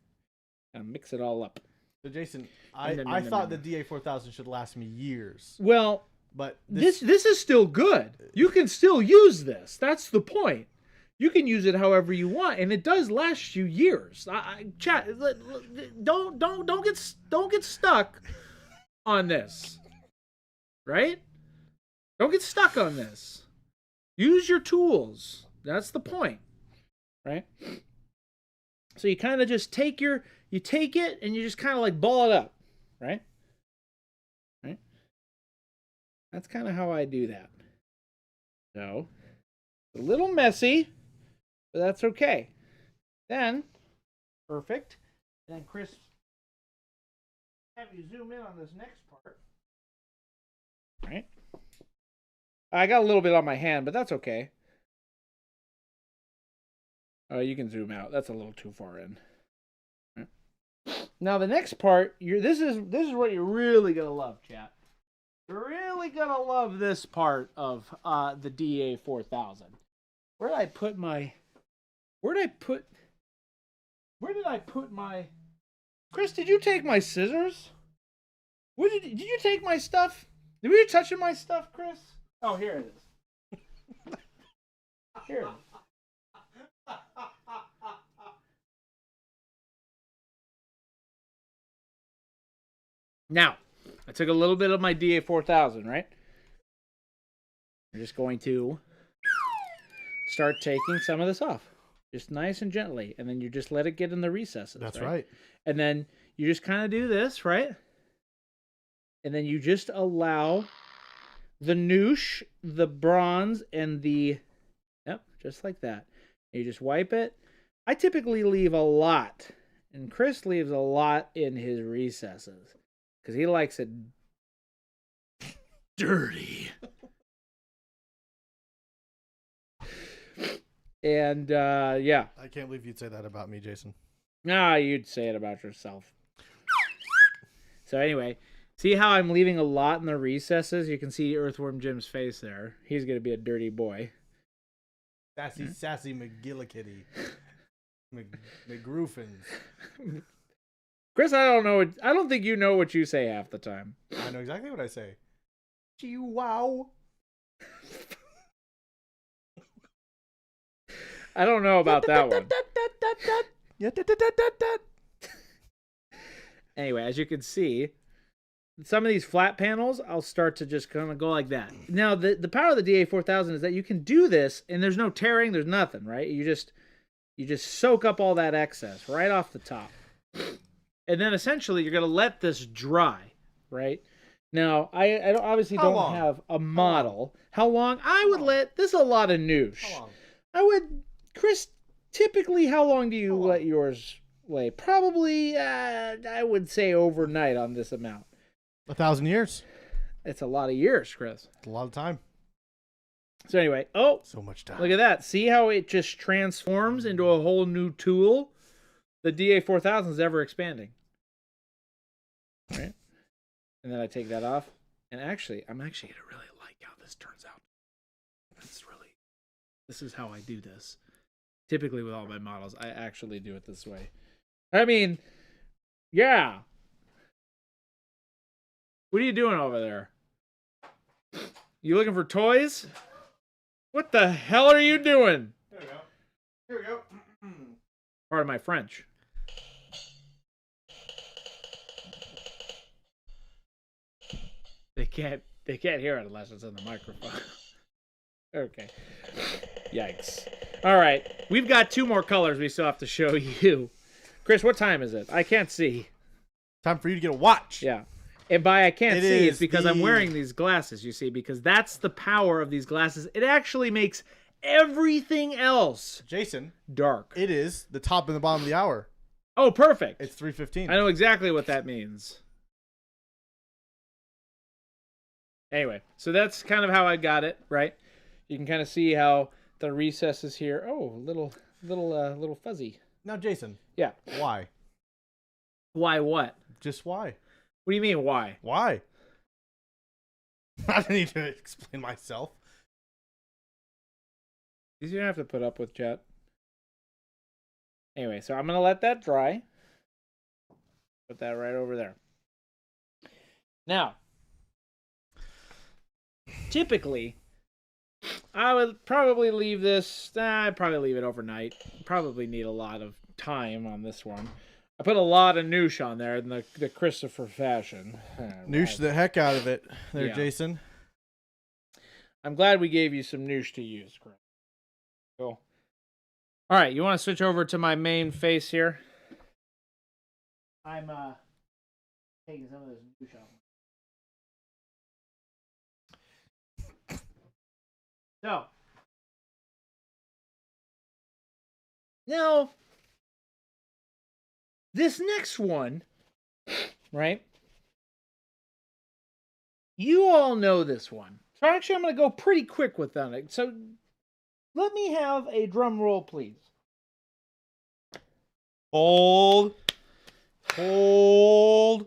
And mix it all up. So, Jason, I thought the DA4000 should last me years. Well, but this is still good. You can still use this. That's the point. You can use it however you want, and it does last you years. Chat, don't get stuck on this, right? Don't get stuck on this. Use your tools. That's the point, right? So you kind of just take it and you just kind of like ball it up, right? Right? That's kind of how I do that. So, a little messy, but that's okay. Then, perfect. And then Chris, have you zoom in on this next part. Right. I got a little bit on my hand, but that's okay. Oh, you can zoom out. That's a little too far in. Right. Now the next part, this is what you're really gonna love, chat. You're really gonna love this part of the DA 4000. Where did I put my? Where did I put my? Chris, did you take my scissors? Did you take my stuff? Were you touching my stuff, Chris? Oh, here it is. Here it is. Now, I took a little bit of my DA 4000, right? We're just going to start taking some of this off. Just nice and gently. And then you just let it get in the recesses. That's right. And then you just kind of do this, right? And then you just allow the noosh, the bronze, and the... Yep, just like that. You just wipe it. I typically leave a lot. And Chris leaves a lot in his recesses. Because he likes it dirty. And, yeah. I can't believe you'd say that about me, Jason. Nah, you'd say it about yourself. So anyway, see how I'm leaving a lot in the recesses? You can see Earthworm Jim's face there. He's going to be a dirty boy. Sassy McGillicuddy. McGroofins. Chris, I don't think you know what you say half the time. I know exactly what I say. Gee, wow. I don't know about that one. Anyway, as you can see, some of these flat panels, I'll start to just kind of go like that. Now, the power of the DA 4000 is that you can do this, and there's no tearing, there's nothing, right? You just soak up all that excess right off the top. And then essentially, you're going to let this dry, right? Now, I obviously don't have a model. How long? I would let, this is a lot of noosh. How long? I would, Chris, typically, how long do you let yours lay? Probably, I would say overnight on this amount. 1,000 years. It's a lot of years, Chris. It's a lot of time. So anyway, so much time. Look at that. See how it just transforms into a whole new tool? The DA 4000 is ever expanding. Right? And then I take that off. And actually, I'm actually going to really like how this turns out. This is how I do this. Typically with all my models, I actually do it this way. I mean, yeah. What are you doing over there? You looking for toys? What the hell are you doing? There we go. Here we go. Pardon my French. They can't hear it unless it's in the microphone. Okay. Yikes. All right. We've got 2 more colors we still have to show you. Chris, what time is it? I can't see. Time for you to get a watch. Yeah. And by I can't see, it's because I'm wearing these glasses, you see, because that's the power of these glasses. It actually makes everything else, Jason, dark. It is the top and the bottom of the hour. Oh, perfect. It's 3:15. I know exactly what that means. Anyway, so that's kind of how I got it, right? You can kind of see how the recesses here. Oh, little fuzzy. Now, Jason. Yeah. Why? Why what? Just why? What do you mean, why? Why? I don't need to explain myself. You don't have to put up with chat. Anyway, so I'm going to let that dry. Put that right over there. Now, typically, I would probably leave this, I'd probably leave it overnight. Probably need a lot of time on this one. I put a lot of noosh on there in the Christopher fashion. Noosh the heck out of it there, Yeah. Jason. I'm glad we gave you some noosh to use, Chris. Cool. All right, you want to switch over to my main face here? I'm taking some of this noosh off. So, now, This next one, right? You all know this one. So actually, I'm going to go pretty quick with that. So let me have a drum roll, please. Hold. Hold.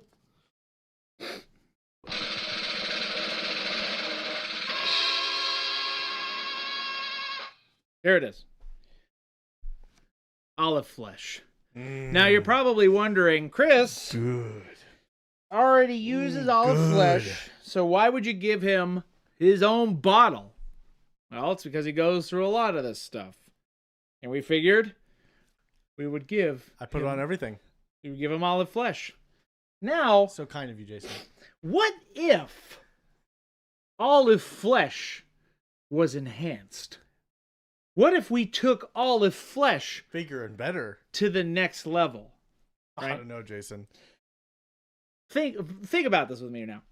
There it is. Olive flesh. Now you're probably wondering, Chris Good. already uses olive flesh, so why would you give him his own bottle? Well, it's because he goes through a lot of this stuff. And we figured we would give I put it on everything. We would give him olive flesh. Now, So kind of you, Jason. what if olive flesh was enhanced? What if we took olive flesh Bigger and better. to the next level? I Right? don't know, Jason. Think about this with me now.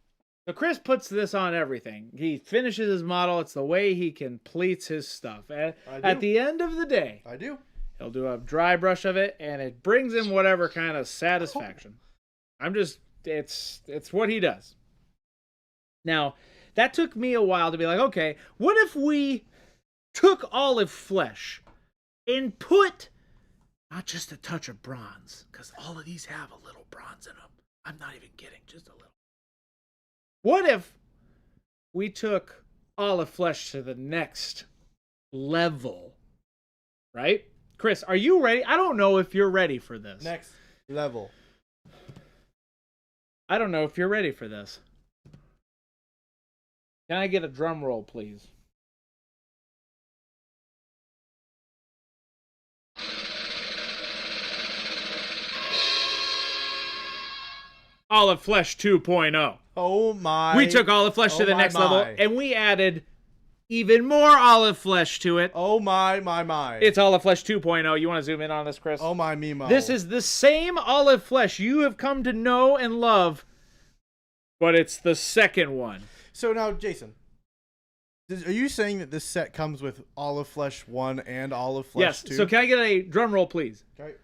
So Chris puts this on everything. He finishes his model. It's the way he completes his stuff. At the end of the day, I do. he'll do a dry brush of it, and it brings him whatever kind of satisfaction. It's what he does. Now, that took me a while to be like, okay, what if we took olive flesh and put not just a touch of bronze, because all of these have a little bronze in them. I'm not even kidding, just a little. What if we took olive flesh to the next level? Right? Chris, are you ready? I don't know if you're ready for this. Next level. I don't know if you're ready for this. Can I get a drum roll, please? Olive Flesh 2.0. Oh my. We took Olive Flesh to the next level, and we added even more Olive Flesh to it. Oh my. It's Olive Flesh 2.0. You want to zoom in on this, Chris? Oh my Mimo. This is the same Olive Flesh you have come to know and love, but it's the second one. So now, Jason, are you saying that this set comes with Olive Flesh 1 and Olive Flesh 2? Yes. So can I get a drum roll, please? Okay.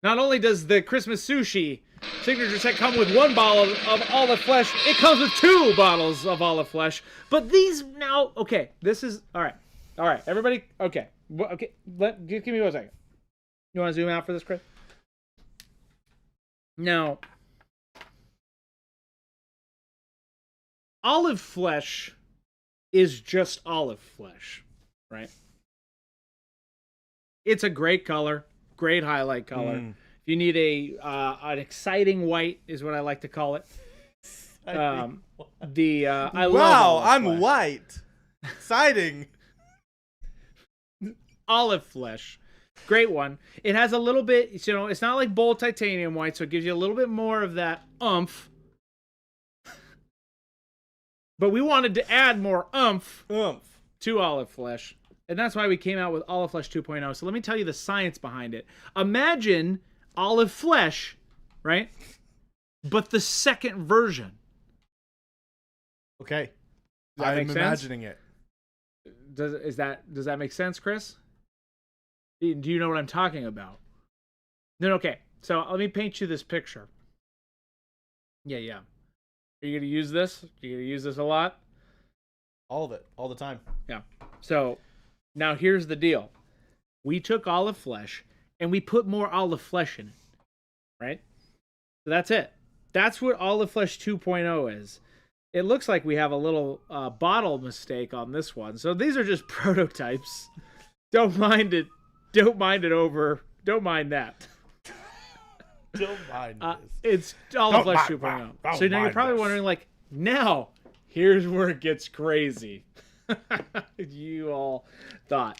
Not only does the Christmas Sushi signature set come with one bottle of olive flesh, it comes with 2 bottles of olive flesh. But these now, okay, this is all right. All right, everybody, okay, okay. Just give me 1 second. You want to zoom out for this, Chris? Now, olive flesh is just olive flesh, right? It's a great color, great highlight color. If you need an exciting white, is what I like to call it. I love wow, olive I'm flesh. white. Exciting. Olive flesh, great one. It has a little bit, it's not like bold titanium white, so it gives you a little bit more of that oomph. But we wanted to add more oomph to olive flesh, and that's why we came out with Olive Flesh 2.0. So let me tell you the science behind it. Imagine olive flesh, right? But the second version. Okay. Does that I'm make sense? imagining it. Does that make sense, Chris? Do you know what I'm talking about? No, okay. So let me paint you this picture. Yeah. Are you gonna use this? Are you gonna use this a lot? All of it. All the time. Yeah. So now here's the deal. We took olive flesh and we put more olive flesh in it. Right? So that's it. That's what Olive Flesh 2.0 is. It looks like we have a little bottle mistake on this one. So these are just prototypes. Don't mind it. Don't mind that. Don't mind this. It's Olive Flesh 2.0. So now you're probably wondering, like, now, here's where it gets crazy. You all thought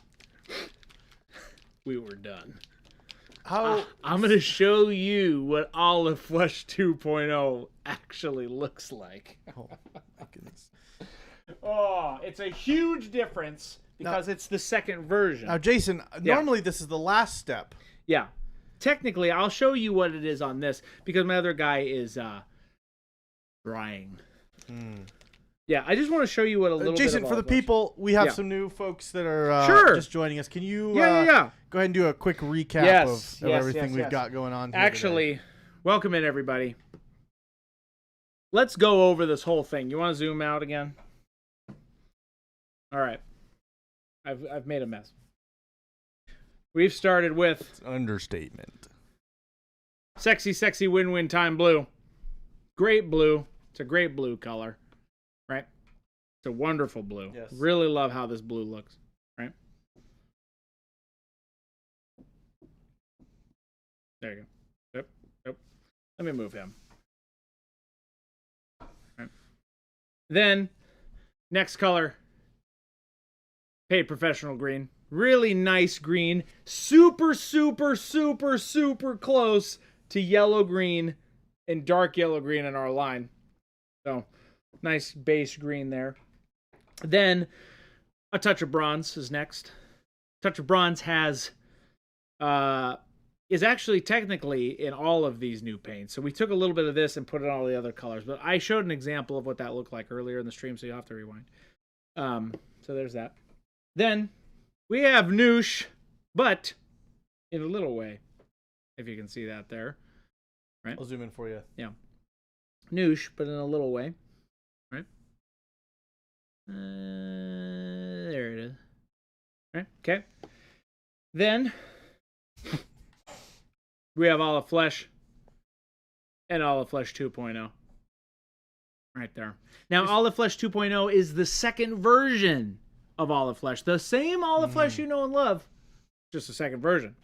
we were done. I'm going to show you what Olive Flesh 2.0 actually looks like. Oh, my goodness. Oh, it's a huge difference because it's the second version. Now, Jason, normally this is the last step. Yeah. Technically, I'll show you what it is on this because my other guy is drying. Yeah, I just want to show you what a little Jason, bit of for the Olive Flesh. people, we have Yeah. some new folks that are Sure. just joining us. Can you Yeah. go ahead and do a quick recap Yes, of yes, everything yes, we've yes. got going on here Actually, welcome in, everybody. Let's go over this whole thing. You want to zoom out again? All right. I've made a mess. We've started with It's an understatement. sexy win-win time blue. Great blue. It's a great blue color, right? It's a wonderful blue. Yes. Really love how this blue looks, right? There you go. Yep. Let me move him. Right. Then, next color, paid professional green. Really nice green. Super close to yellow green and dark yellow green in our line. So, nice base green there. Then, a touch of bronze is next. Touch of bronze is actually technically in all of these new paints. So we took a little bit of this and put it on all the other colors. But I showed an example of what that looked like earlier in the stream, so you'll have to rewind. So there's that. Then we have Noosh, but in a little way, if you can see that there. Right? I'll zoom in for you. Yeah. Noosh, but in a little way. Right? There it is. Right? Okay. Then we have Olive Flesh and Olive Flesh 2.0. Right there. Now, Olive Flesh 2.0 is the second version of Olive Flesh. The same Olive Flesh you know and love, just a second version.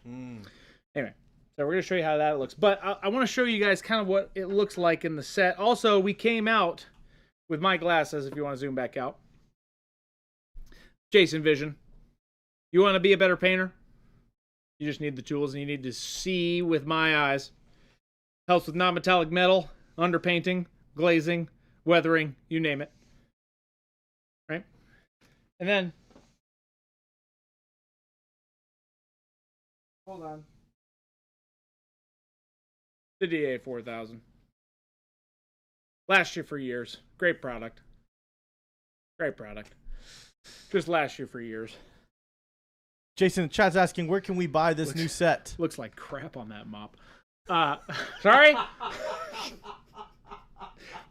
Anyway, so we're going to show you how that looks. But I want to show you guys kind of what it looks like in the set. Also, we came out with my glasses, if you want to zoom back out. Jason Vision. You want to be a better painter? You just need the tools, and you need to see with my eyes. Helps with non-metallic metal, underpainting, glazing, weathering, you name it. Right? And then, hold on. The DA 4000. Last year for years. Great product. Great product. Just last year for years. Jason, chat's asking, where can we buy this new set? Looks like crap on that mop. Sorry?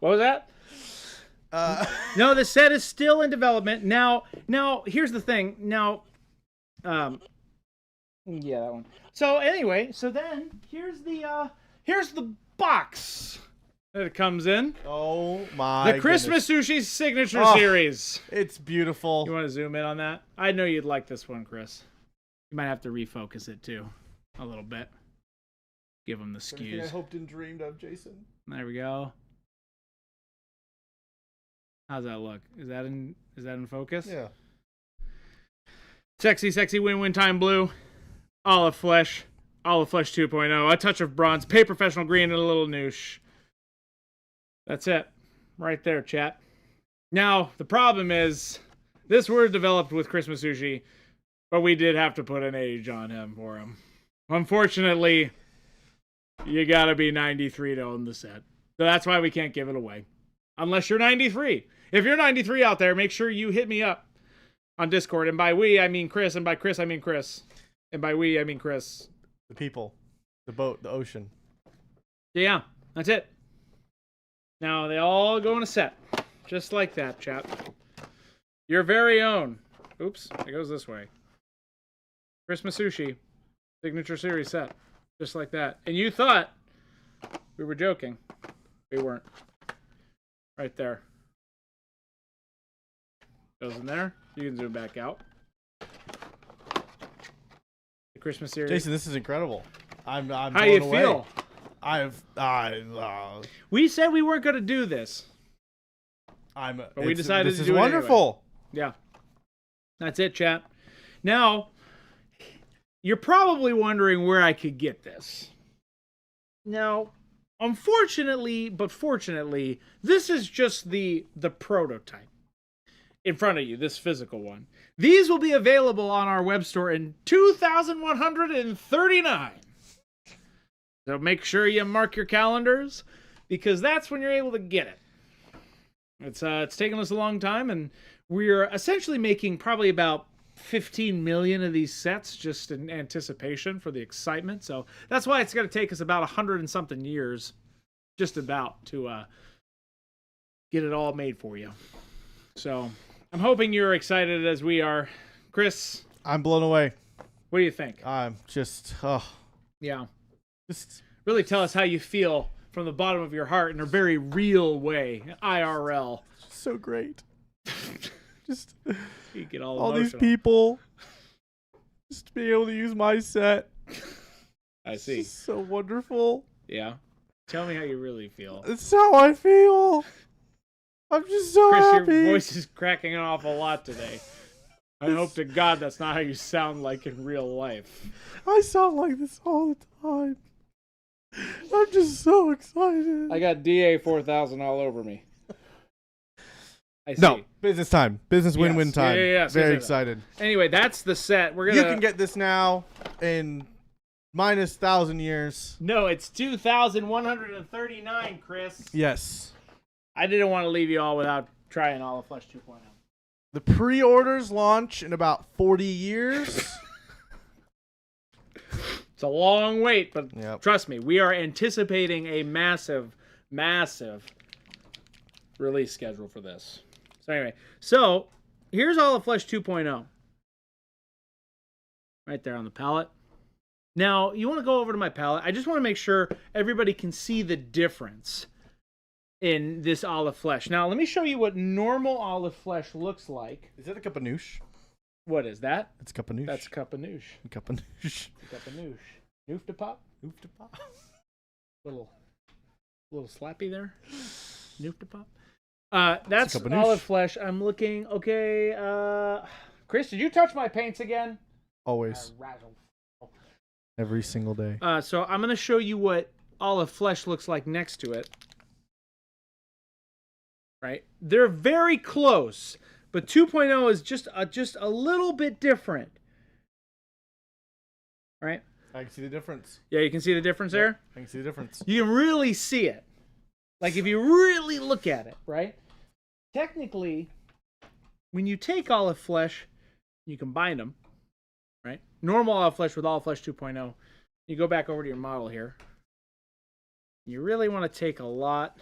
What was that? No, the set is still in development. Now, here's the thing. Now, yeah, that one. So anyway, then here's the box that it comes in. Oh my! The Christmas Sushi Signature Oh. Series. It's beautiful. You want to zoom in on that? I know you'd like this one, Chris. You might have to refocus it too, a little bit. Give them the Everything I skews. hoped and dreamed of, Jason. There we go. How's that look? Is that in focus? Yeah. Sexy win-win time blue. Olive Flesh 2.0. A touch of bronze. Paper professional green and a little noosh. That's it. Right there, chat. Now, the problem is, this were developed with Christmas Sushi, but we did have to put an age on him for him. Unfortunately, you gotta be 93 to own the set. So that's why we can't give it away. Unless you're 93. If you're 93 out there, make sure you hit me up on Discord. And by we, I mean Chris. And by Chris, I mean Chris. And by we, I mean Chris. The people, the boat, the ocean. Yeah, that's it. Now, they all go in a set. Just like that, chat. Your very own. Oops, it goes this way. Christmas Sushi Signature Series set. Just like that. And you thought we were joking. We weren't. Right there. Goes in there. You can zoom back out. The Christmas series. Jason, this is incredible. I'm How blown you away. feel? We said we weren't going to do this. But we decided this to is do it wonderful. Yeah. That's it, chat. Now, you're probably wondering where I could get this. Now, unfortunately, but fortunately, this is just the prototype in front of you, this physical one. These will be available on our web store in 2,139. So make sure you mark your calendars, because that's when you're able to get it. It's taken us a long time, and we're essentially making probably about 15 million of these sets just in anticipation for the excitement. So that's why it's going to take us about 100 and something years, just about, to get it all made for you. So I'm hoping you're excited as we are. Chris, I'm blown away. what do you think? I'm just, Yeah. just Really tell us how you feel from the bottom of your heart in a very real way, IRL. so great. Just You get all these emotional. people, just to be able to use my set. I It's see. just so wonderful. Yeah. Tell me how you really feel. It's how I feel. I'm just so Chris, happy. your voice is cracking off a lot today. I hope to God that's not how you sound like in real life. I sound like this all the time. I'm just so excited. I got DA 4000 all over me. I see. No, business time. Business win-win Yes. time. Yeah. Very excited. Anyway, that's the set. We're gonna. You can get this now in minus 1,000 years. No, it's 2,139, Chris. Yes. I didn't want to leave you all without trying All of Flesh 2.0. The pre-orders launch in about 40 years. It's a long wait, but Yep. trust me, we are anticipating a massive, massive release schedule for this. So anyway, here's All of Flesh 2.0. Right there on the palette. Now, you want to go over to my palette. I just want to make sure everybody can see the difference in this Olive Flesh. Now, let me show you what normal Olive Flesh looks like. Is that a cup of noosh? What is that? It's a cup of noosh. That's a cup of noosh. a cup of noosh. Cup of noosh. Noof to pop? Oof to pop. Little slappy there. Noof to pop. That's cup of Olive noosh. Flesh. I'm looking. Okay. Chris, did you touch my paints again? Always. Razzle. Every single day. So I'm going to show you what Olive Flesh looks like next to it. Right? They're very close, but 2.0 is just a little bit different. Right? I can see the difference. Yeah, you can see the difference there? I can see the difference. You can really see it. Like if you really look at it, right? Technically, when you take Olive Flesh, you combine them, right? Normal Olive Flesh with Olive Flesh 2.0. You go back over to your model here. You really want to take a lot.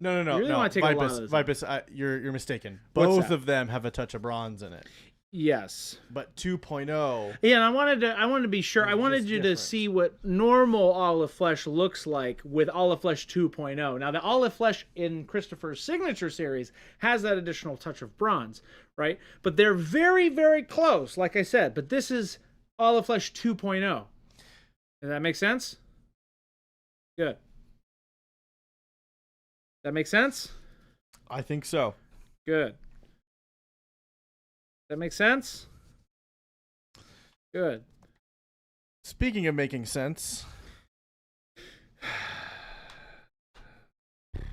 No. You really wanna take a lot of this Vipus, you're mistaken. What's Both that? of them have a touch of bronze in it. Yes. But 2.0. Yeah, and I wanted to be sure. I It's wanted just you to different. see what normal Olive Flesh looks like with Olive Flesh 2.0. Now, the Olive Flesh in Christopher's signature series has that additional touch of bronze, right? But they're very, very close, like I said. But this is Olive Flesh 2.0. Does that make sense? Good. That make sense? I think so. Good. That make sense? Good. Speaking of making sense,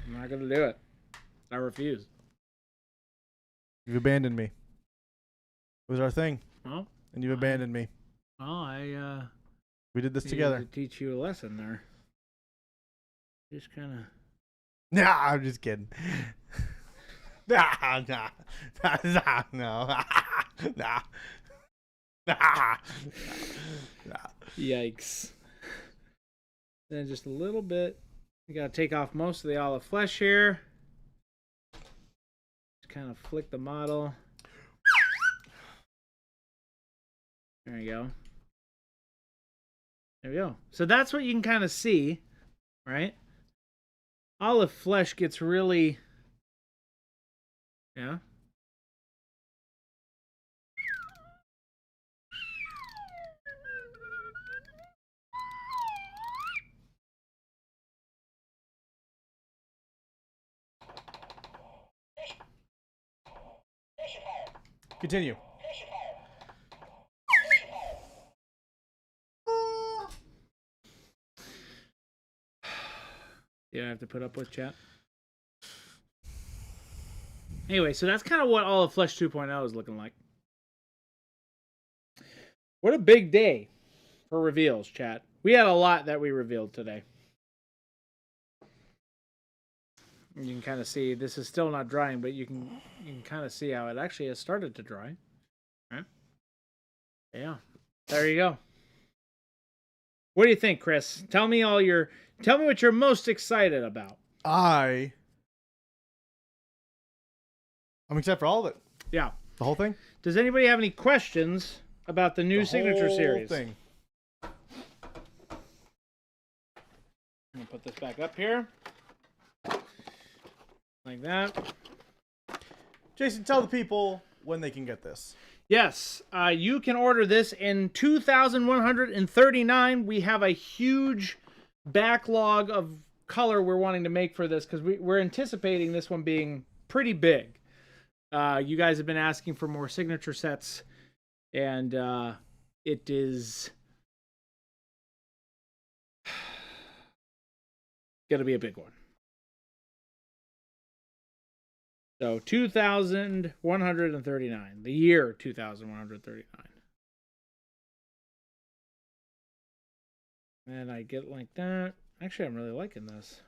I'm not going to do it. I refuse. you've abandoned me. It was our thing, Well, and you've abandoned me. I We did this needed together. to teach you a lesson there. Just kind of. Nah, I'm just kidding. Nah, no. Nah. Yikes. Then just a little bit. You got to take off most of the olive flesh here. Just kind of flick the model. There you go. There we go. So that's what you can kind of see, right? Olive flesh gets really, yeah. Continue. Yeah, I have to put up with chat. Anyway, so that's kind of what Olive Flesh 2.0 is looking like. What a big day for reveals, chat. We had a lot that we revealed today. You can kind of see this is still not drying, but you can kind of see how it actually has started to dry. Right? Yeah. There you go. What do you think, Chris? Tell me what you're most excited about. I'm excited for all of it. Yeah. The whole thing? Does anybody have any questions about the new signature series? Thing. I'm gonna put this back up here. Like that. Jason, tell the people when they can get this. Yes, you can order this in 2,139. We have a huge backlog of color we're wanting to make for this because we're anticipating this one being pretty big. You guys have been asking for more signature sets, and it is going to be a big one. So 2,139, the year 2,139. And I get like that. Actually, I'm really liking this.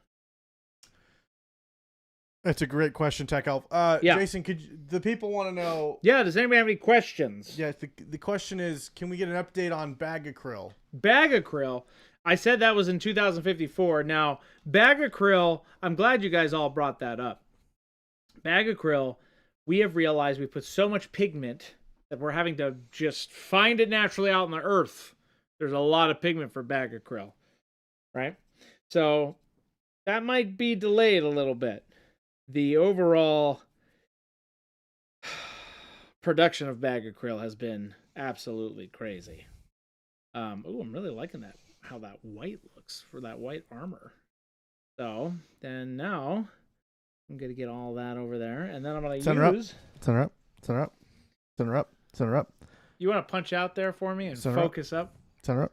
That's a great question, Tech Elf. Yeah. Jason, the people want to know? Yeah, does anybody have any questions? Yeah, the question is, can we get an update on Bag Acryl? Bag Acryl. I said that was in 2054. Now, Bag Acryl, I'm glad you guys all brought that up. Bag Acryl, we have realized we put so much pigment that we're having to just find it naturally out in the earth. There's a lot of pigment for Bag Acryl, right? So that might be delayed a little bit. The overall production of Bag Acryl has been absolutely crazy. I'm really liking that, how that white looks for that white armor. So then now I'm going to get all that over there, and then I'm going to use... Center up. Center up. Center up. Center up. You want to punch out there for me and focus up? Center up.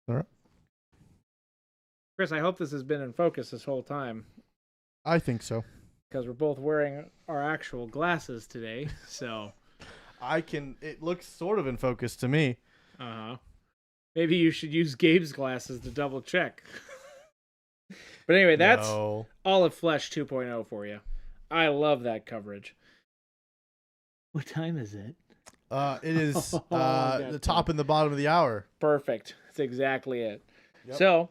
Center up. Chris, I hope this has been in focus this whole time. I think so. Because we're both wearing our actual glasses today, so... It looks sort of in focus to me. Uh-huh. Maybe you should use Gabe's glasses to double check. But anyway, that's Olive Flesh 2.0 for you. I love that coverage. What time is it? It is the top and the bottom of the hour. Perfect. That's exactly it. Yep. So,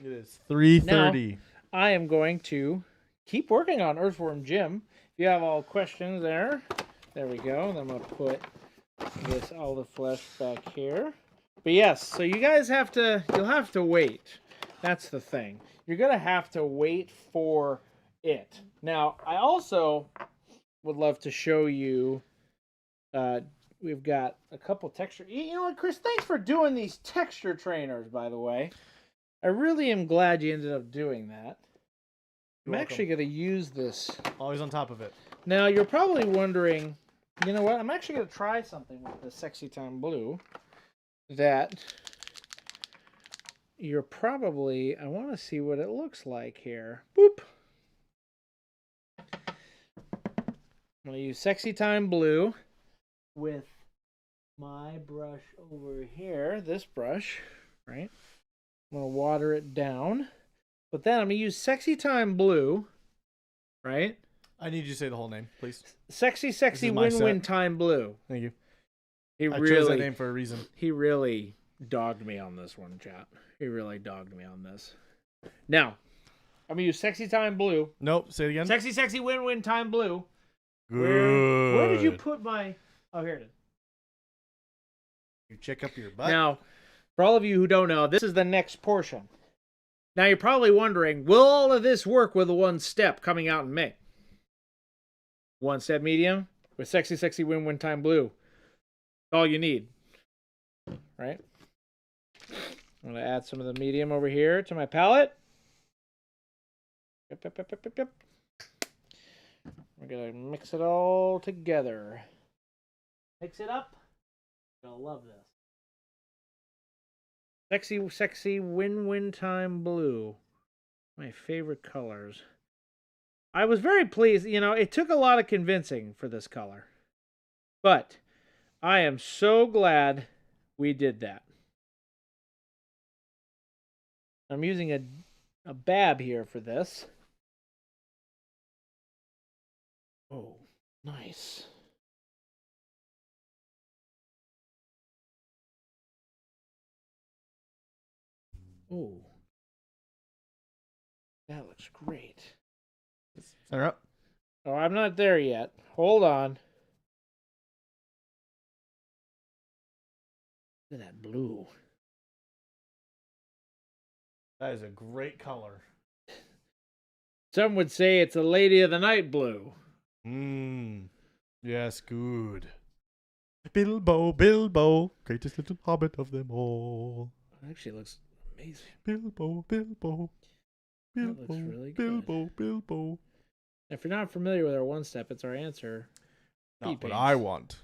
it is 3:30. I am going to keep working on Earthworm Jim. If you have all questions there we go. And I'm going to put this Olive Flesh back here. But yes, so you guys you'll have to wait. That's the thing. You're going to have to wait for it. Now, I also would love to show you, we've got a couple texture. You know what, Chris, thanks for doing these texture trainers, by the way. I really am glad you ended up doing that. I'm actually going to use this. Always on top of it. Now, you're probably wondering, you know what, I'm actually going to try something with the Sexy Time Blue that... I want to see what it looks like here. Boop. I'm going to use Sexy Time Blue with my brush over here, this brush, right? I'm going to water it down. But then I'm going to use Sexy Time Blue, right? I need you to say the whole name, please. Sexy Win-Win Time Blue. Thank you. I chose that name for a reason. He really dogged me on this one, chat. He really dogged me on this. Now, I'm going to use Sexy Time Blue. Nope, say it again. Sexy Win-Win Time Blue. Good. Where did you put my... Oh, here it is. You check up your butt. Now, for all of you who don't know, this is the next portion. Now, you're probably wondering, will all of this work with the one step coming out in May? One step medium with Sexy Win-Win Time Blue. All you need. Right? I'm going to add some of the medium over here to my palette. Yep. We're going to mix it all together. Mix it up. You're going to love this. Sexy Win-Win Time Blue. My favorite colors. I was very pleased. You know, it took a lot of convincing for this color. But I am so glad we did that. I'm using a bab here for this. Oh, nice. Oh, that looks great. Center up. Oh, I'm not there yet. Hold on. Look at that blue. That is a great color. Some would say it's a Lady of the Night blue. Mmm. Yes, good. Bilbo, Bilbo, greatest little hobbit of them all. It actually looks amazing. Bilbo, Bilbo, That looks Bilbo, really good. Bilbo, Bilbo. If you're not familiar with our one step, it's our answer. Not what paints. I want.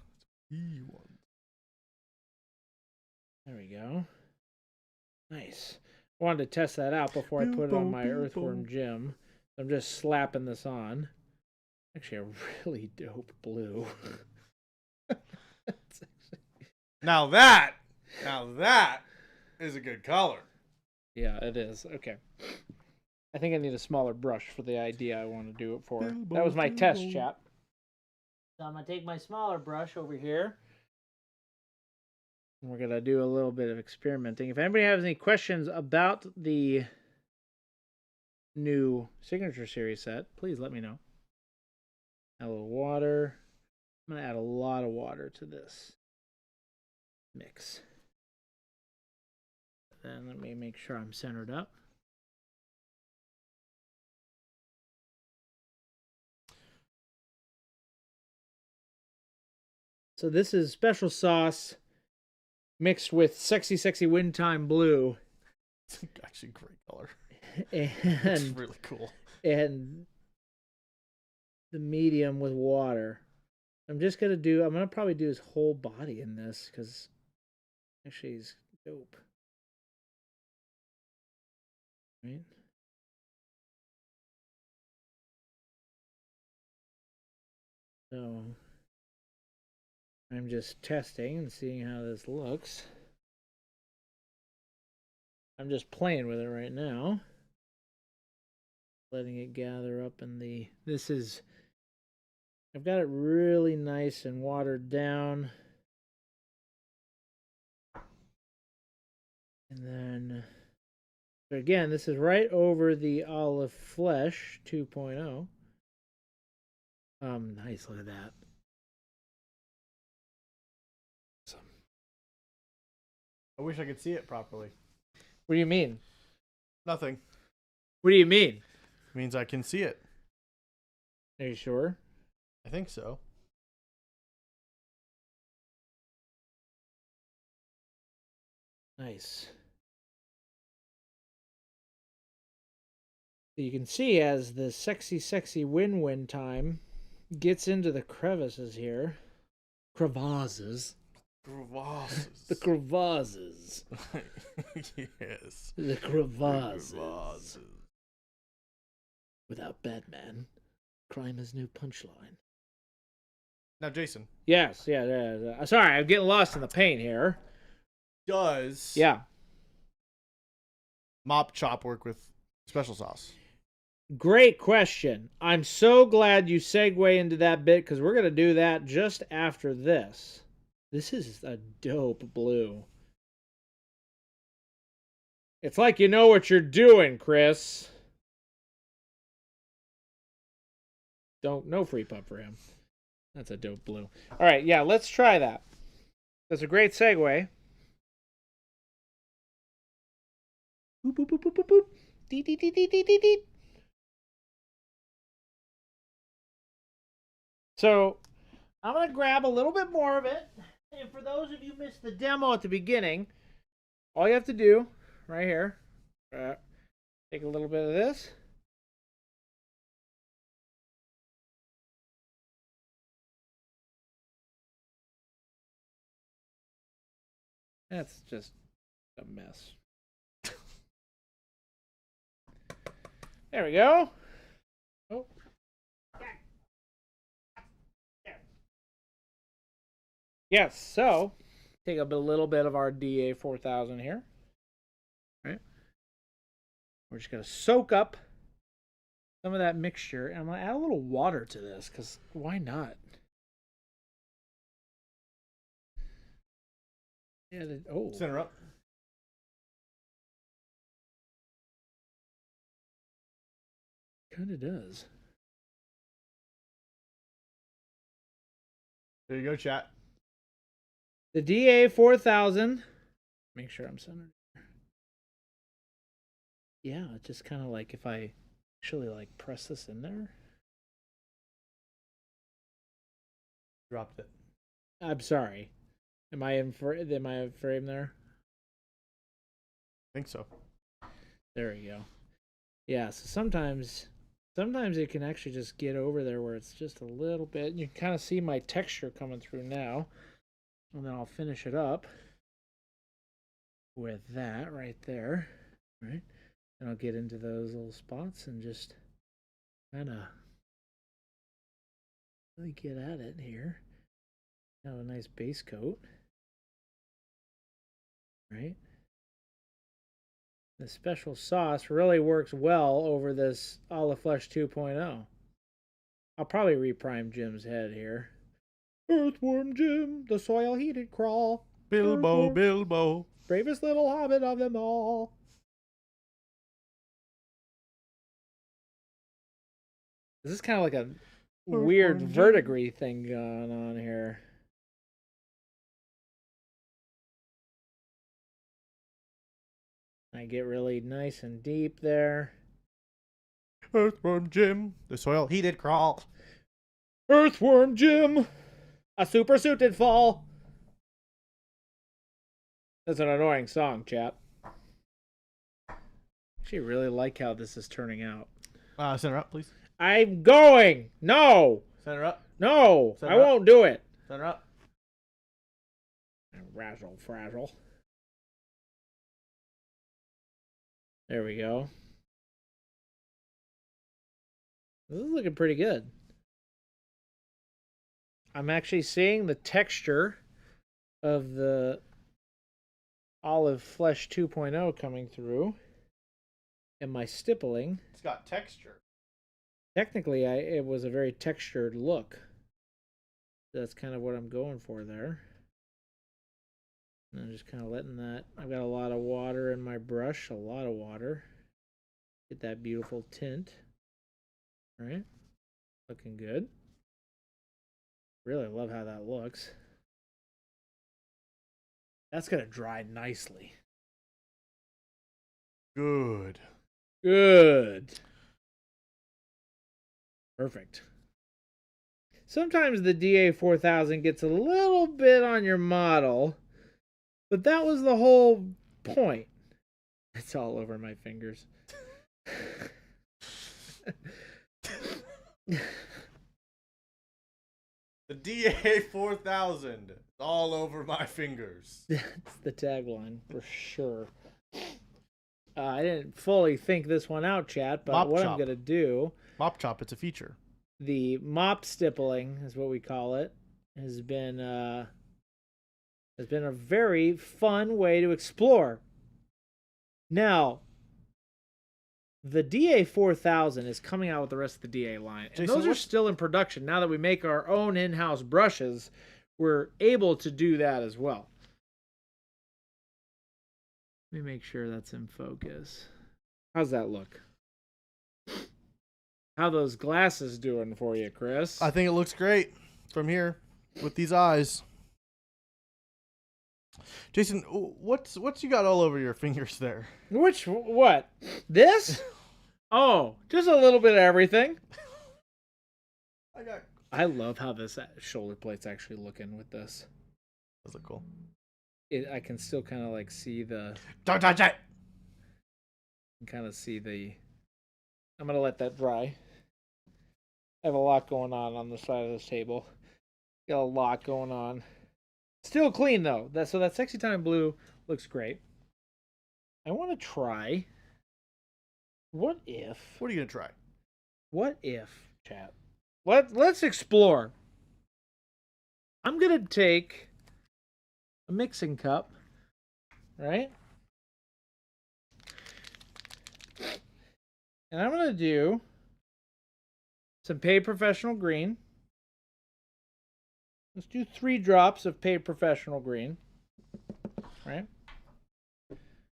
He wants. There we go. Nice. Wanted to test that out before I put it on my Earthworm Jim. I'm just slapping this on. Actually, a really dope blue. Now that is a good color. Yeah, it is. Okay. I think I need a smaller brush for the idea I want to do it for. Bilbo, That was my test, Bilbo. chap. So I'm going to take my smaller brush over here. And we're going to do a little bit of experimenting. If anybody has any questions about the new Signature Series set, please let me know. Add a little water. I'm going to add a lot of water to this mix. Then let me make sure I'm centered up. So this is special sauce mixed with Sexy Sexy Wind Time Blue. It's actually a great color. And It's really cool. And the medium with water. I'm gonna probably do his whole body in this because actually he's dope. Right? So I'm just testing and seeing how this looks. I'm just playing with it right now. Letting it gather up in the... I've got it really nice and watered down. And then... So again, this is right over the Olive Flesh 2.0. Nice, look at that. Awesome. I wish I could see it properly. What do you mean? Nothing. What do you mean? It means I can see it. Are you sure? I think so. Nice. You can see as the sexy win-win time gets into the crevices here. Crevasses. Crevasses. The crevasses. Yes. The crevasses. The crevasses. Without Batman, crime is new punchline. Now, Jason. Yes, yeah. Sorry, I'm getting lost in the paint here. Does Mop Chop work with special sauce? Great question. I'm so glad you segue into that bit because we're going to do that just after this. This is a dope blue. It's like you know what you're doing, Chris. No free pub for him. That's a dope blue. All right, yeah, let's try that. That's a great segue. Boop, boop, boop, boop, boop, boop. Dee, dee, dee, dee, dee, dee, dee. So I'm going to grab a little bit more of it. And for those of you who missed the demo at the beginning, all you have to do right here, take a little bit of this. That's just a mess. There we go. Oh. Yes, so take a little bit of our DA 4000 here. Right? We're just going to soak up some of that mixture, and I'm gonna add a little water to this because why not? Yeah. Oh, Center up. kind of does. There you go, chat. The DA 4000. Make sure I'm centered. Yeah, it's just kind of like if I actually like press this in there. Dropped it. I'm sorry. Am I in frame there? I think so. There we go. Yeah, so sometimes it can actually just get over there where it's just a little bit. You can kind of see my texture coming through now. And then I'll finish it up with that right there. Right? And I'll get into those little spots and just kind of really get at it here. Have a nice base coat. Right? The special sauce really works well over this Olive Flesh 2.0. I'll probably reprime Jim's head here. Earthworm Jim, the soil he did crawl. Bilbo, Bilbo. Bravest little hobbit of them all. This is kind of like a weird verdigris thing going on here. I get really nice and deep there. Earthworm Jim, the soil he did crawl. Earthworm Jim, a super suit did fall. That's an annoying song, chat. Actually, really like how this is turning out. Center up, please. I'm going. No. Center up. No. Center I up. won't do it. Center up. Razzle frazzle. There we go. This is looking pretty good. I'm actually seeing the texture of the Olive Flesh 2.0 coming through. And my stippling. It's got texture. Technically, it was a very textured look. That's kind of what I'm going for there. And I'm just kind of letting that. I've got a lot of water in my brush, a lot of water. Get that beautiful tint. All right, looking good. Really love how that looks. That's gonna dry nicely. Good. Good. Perfect. Sometimes the DA 4000 gets a little bit on your model, but that was the whole point. It's all over my fingers. The DA 4000. It's all over my fingers. That's the tagline for sure. I didn't fully think this one out, chat, but Mop what chop. I'm going to do, Mop chop, it's a feature. the mop stippling is what we call it, has been a very fun way to explore. Now, the DA 4000 is coming out with the rest of the DA line, and Jason, those are still in production. Now that we make our own in-house brushes, we're able to do that as well. Let me make sure that's in focus. How's that look? How those glasses doing for you, Chris? I think it looks great from here with these eyes. Jason, what's you got all over your fingers there? What? This? Oh, just a little bit of everything. I love how this shoulder plate's actually looking with this. Those look cool. I can still kind of like see the. Don't touch it! Kind of see the. I'm gonna let that dry. I have a lot going on the side of this table. Got a lot going on. Still clean though. So that Sexy Time Blue looks great. I want to try. What if? What are you gonna try? What if, chat? Let's explore. I'm gonna take a mixing cup, right? And I'm gonna do some Paid Professional Green. Let's do 3 drops of Paid Professional Green. Right?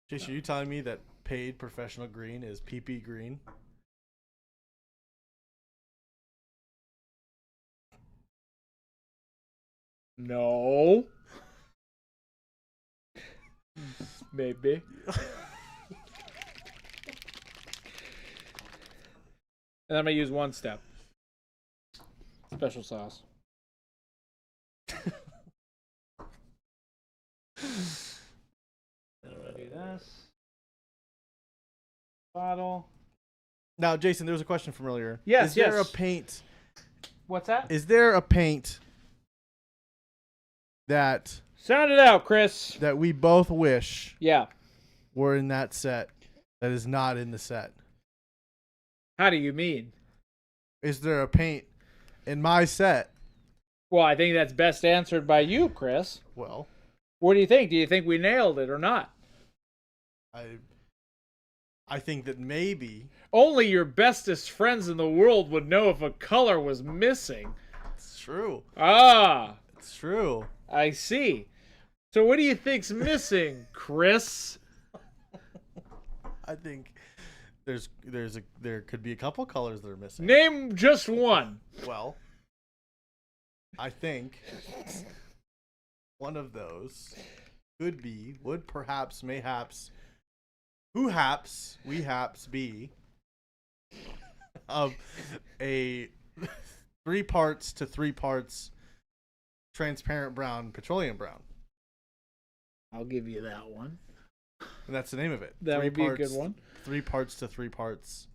Jason, are you telling me that Paid Professional Green is PP green? No. Maybe. And I'm going to use 1 step. Special sauce. I'm going to do this. Bottle. Now, Jason, there was a question from earlier. Yes, Is there yes. a paint? What's that? Is there a paint that Sound it out, Chris. we both wish Yeah. were in that set that is not in the set? How do you mean? Is there a paint in my set? Well, I think that's best answered by you, Chris. Well, What do you think? Do you think we nailed it or not? I think that maybe Only your bestest friends in the world would know if a color was missing. it's true. Ah, It's true. I see. So what do you think's missing, Chris? I think there could be a couple colors that are missing. Name just one. Well, I think one of those would perhaps, mayhaps, who-haps, we-haps be of a 3 parts to 3 parts transparent brown, petroleum brown. I'll give you that one. And that's the name of it. That 3 would be parts, a good one. 3 parts to 3 parts.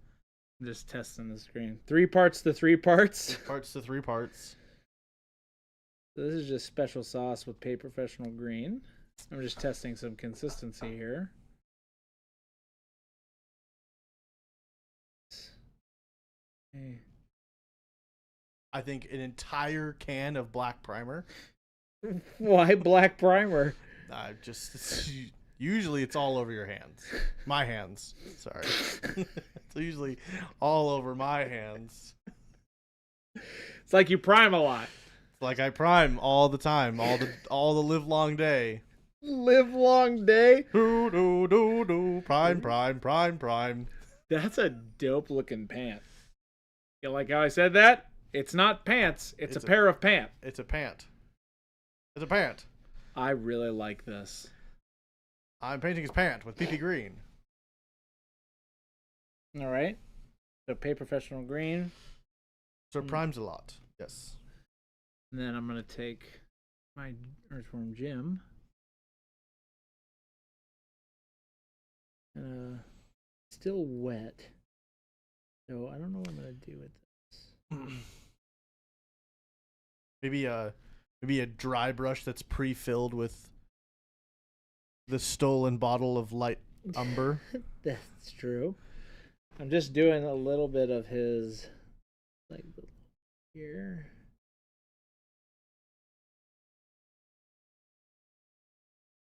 I'm just testing the screen. 3 parts to 3 parts. 3 parts to 3 parts. This is just special sauce with Paid Professional Green. I'm just testing some consistency here. Okay. I think an entire can of black primer. Why black primer? Usually it's all over your hands. My hands. Sorry. It's usually all over my hands. It's like you prime a lot. It's like I prime all the time, all the live long day. Live long day. Do do do do. Prime, prime, prime, prime. That's a dope looking pant. You like how I said that? It's not pants. It's a pair of pants. It's a pant. It's a pant. I really like this. I'm painting his pant with PP green. All right. So Paid Professional Green. So it primes a lot. Yes. And then I'm going to take my Earthworm Jim. Still wet. So I don't know what I'm going to do with this. Maybe a dry brush that's pre-filled with the stolen bottle of light umber. That's true. I'm just doing a little bit of his, like, here.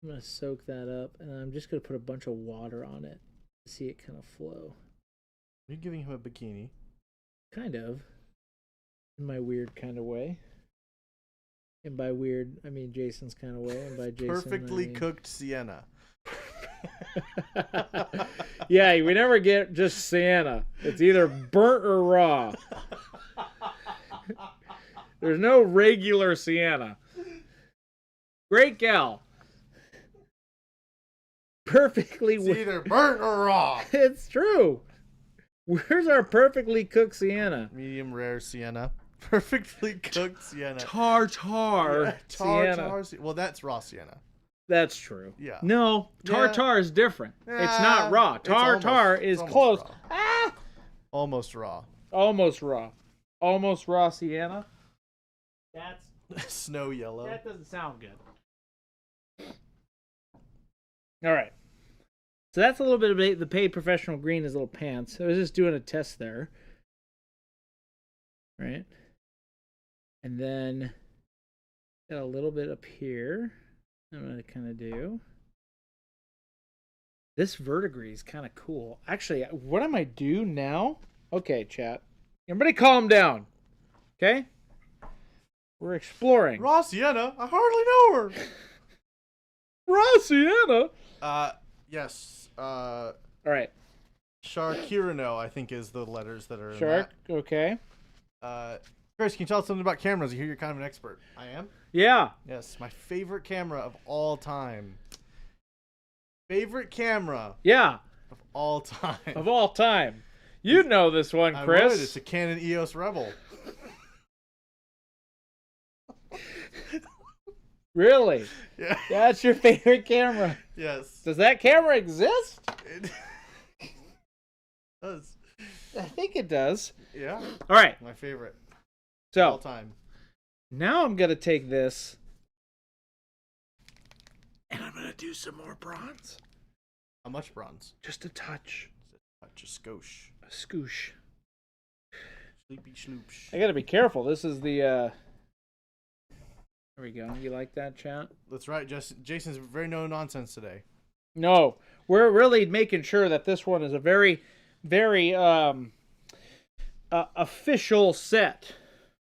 I'm going to soak that up, and I'm just going to put a bunch of water on it to see it kind of flow. Are you giving him a bikini? Kind of. In my weird kind of way. And by weird, I mean Jason's kind of way. And by Jason, Perfectly I mean... cooked sienna. Yeah, we never get just sienna. It's either burnt or raw. There's no regular sienna. Great gal. Perfectly. It's either burnt or raw. It's true. Where's our perfectly cooked sienna? Medium rare sienna. Perfectly cooked sienna. Tartar Yeah, sienna. Well, that's raw sienna. That's true. Yeah. No, tartar is different. It's not raw. Tartar is close. Raw. Ah! Almost raw. Almost raw. Almost raw sienna. That's Snow yellow. that doesn't sound good. All right. So that's a little bit of the Paid Professional Green, his little pants. I was just doing a test there. Right. And then got a little bit up here. I'm going to kind of do. This verdigris is kind of cool. Actually, what I might do now? Okay, chat. Everybody calm down. Okay? We're exploring. Raw Sienna, I hardly know Rossiana. her. Yes. All right. Sharkirino, I think, is the letters that are Shark. in Okay. that. Chris, can you tell us something about cameras? I hear you're kind of an expert. I am? Yeah. Yes, my favorite camera of all time. Favorite camera Yeah. of all time. Of all time. You know this one, I Chris. would. It's a Canon EOS Rebel. Really? Yeah. That's your favorite camera. Yes. Does that camera exist? It does. I think it does. Yeah. All right. My favorite of all So time. now I'm going to take this and I'm going to do some more bronze. How much bronze? Just a touch. Just a skosh. A scoosh. Sleepy sloops. I got to be careful. This is the... There we go. You like that, chat? That's right. Jason's very no nonsense today. No. We're really making sure that this one is a very, very official set.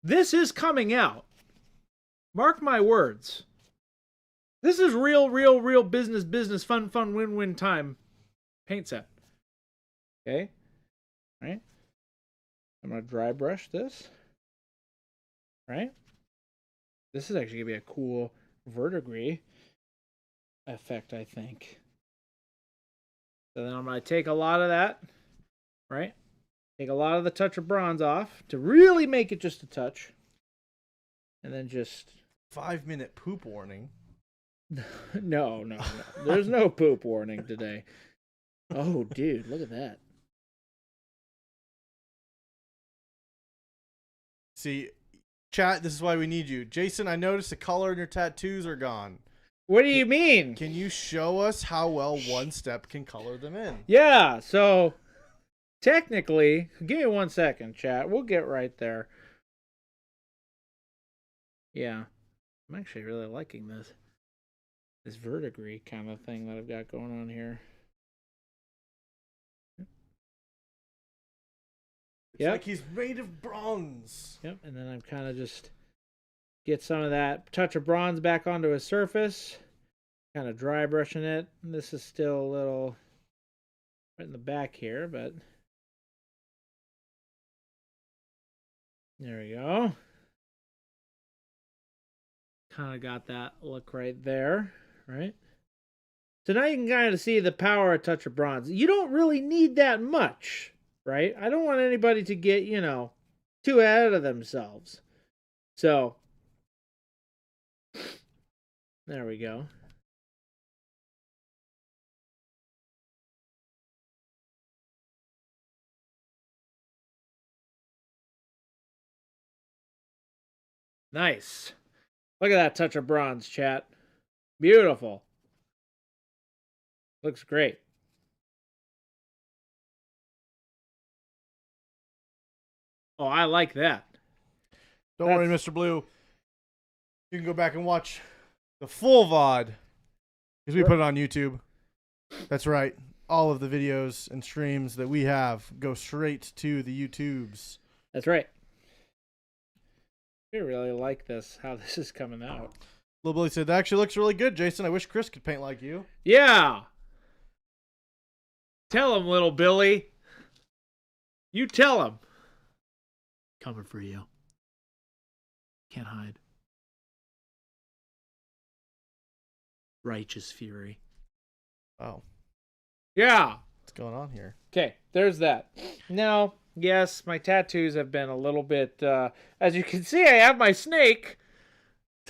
This is coming out. Mark my words. This is real business, fun, win-win time paint set. Okay? Right? I'm going to dry brush this. Right? This is actually going to be a cool verdigris effect, I think. So then I'm going to take a lot of that, right? Take a lot of the touch of bronze off to really make it just a touch. And then just... 5-minute poop warning. No. There's no poop warning today. Oh, dude, look at that. See, chat, this is why we need you. Jason, I noticed the color in your tattoos are gone. What do you mean? Can you show us how well one step can color them in? Yeah, so technically, give me 1 second, chat. We'll get right there. Yeah, I'm actually really liking this verdigris kind of thing that I've got going on here. It's like he's made of bronze. Yep, and then I'm kind of just get some of that touch of bronze back onto his surface. Kind of dry brushing it. And this is still a little right in the back here, but there we go. Kind of got that look right there, right? So now you can kind of see the power of touch of bronze. You don't really need that much, right? I don't want anybody to get, too ahead of themselves. So, there we go. Nice. Look at that touch of bronze, chat. Beautiful. Looks great. Oh, I like that. Don't worry, Mr. Blue. You can go back and watch the full VOD because we put it on YouTube. That's right. All of the videos and streams that we have go straight to the YouTubes. That's right. I really like this, how this is coming out. Little Billy said, that actually looks really good, Jason. I wish Chris could paint like you. Yeah. Tell him, little Billy. You tell him. Coming for you. Can't hide. Righteous fury. Oh. Yeah. What's going on here? Okay, there's that. Now, yes, my tattoos have been a little bit, as you can see, I have my snake.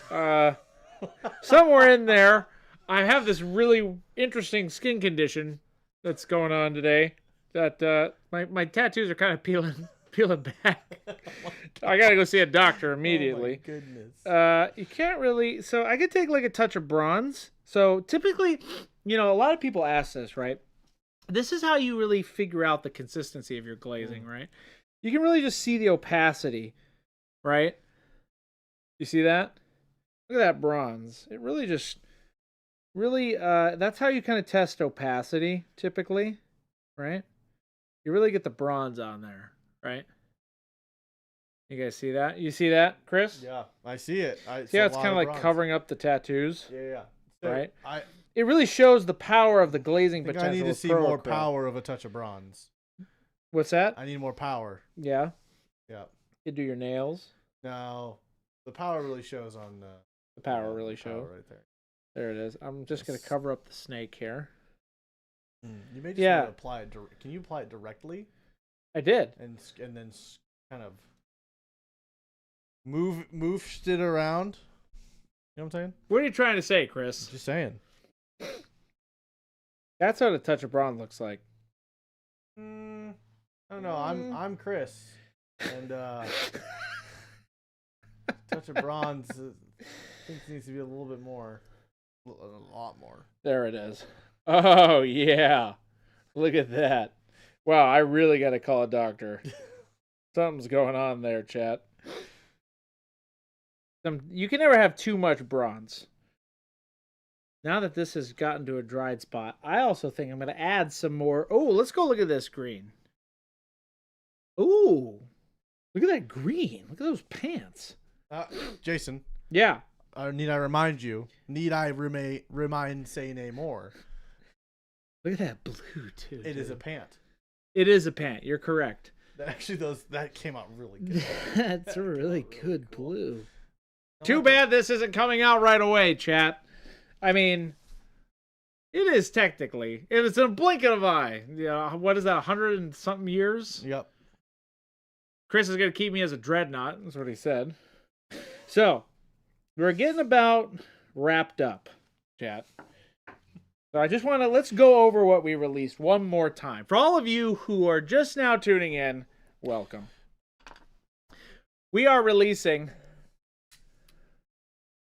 Somewhere in there, I have this really interesting skin condition that's going on today. That my tattoos are kind of peeling back. I gotta go see a doctor immediately. Oh my goodness. You can't really. So I could take like a touch of bronze. So typically, a lot of people ask this, right? This is how you really figure out the consistency of your glazing, right? You can really just see the opacity, right? You see that? Look at that bronze. It really just, that's how you kind of test opacity, typically, right? You really get the bronze on there, right? You guys see that? You see that, Chris? Yeah, I see it. See how it's kind of like covering up the tattoos? Yeah. So Right? I It really shows the power of the glazing think potential. I need to of see Pearl more Acrylic. power of a touch of bronze. What's that? I need more power. Yeah. Yeah. You do your nails. No, the power really shows on The power really power shows. right there. There it is. I'm just going to Yes. cover up the snake here. You may just Yeah. want to apply it. Can you apply it directly I did. and then kind of move it around? You know what I'm saying? What are you trying to say, Chris? Just saying. That's what a touch of bronze looks like. I don't know. I'm Chris, and touch of bronze. I think it needs to be a little bit more, a lot more. There it is. Oh, yeah. Look at that. Wow, I really got to call a doctor. Something's going on there, chat. You can never have too much bronze. Now that this has gotten to a dried spot, I also think I'm going to add some more. Oh, let's go look at this green. Ooh, look at that green. Look at those pants. Jason, Yeah. need I remind you? Need I remind say nay more? Look at that blue, too. It is a dude. pant. It is a pant. You're correct. That came out really good. That's a really good blue. Too bad this isn't coming out right away, chat. I mean, it is technically. It's in a blink of an eye. What is that, 100 and something years? Yep. Chris is going to keep me as a dreadnought. That's what he said. So, we're getting about wrapped up, chat. So I just want to, let's go over what we released one more time. For all of you who are just now tuning in, welcome. We are releasing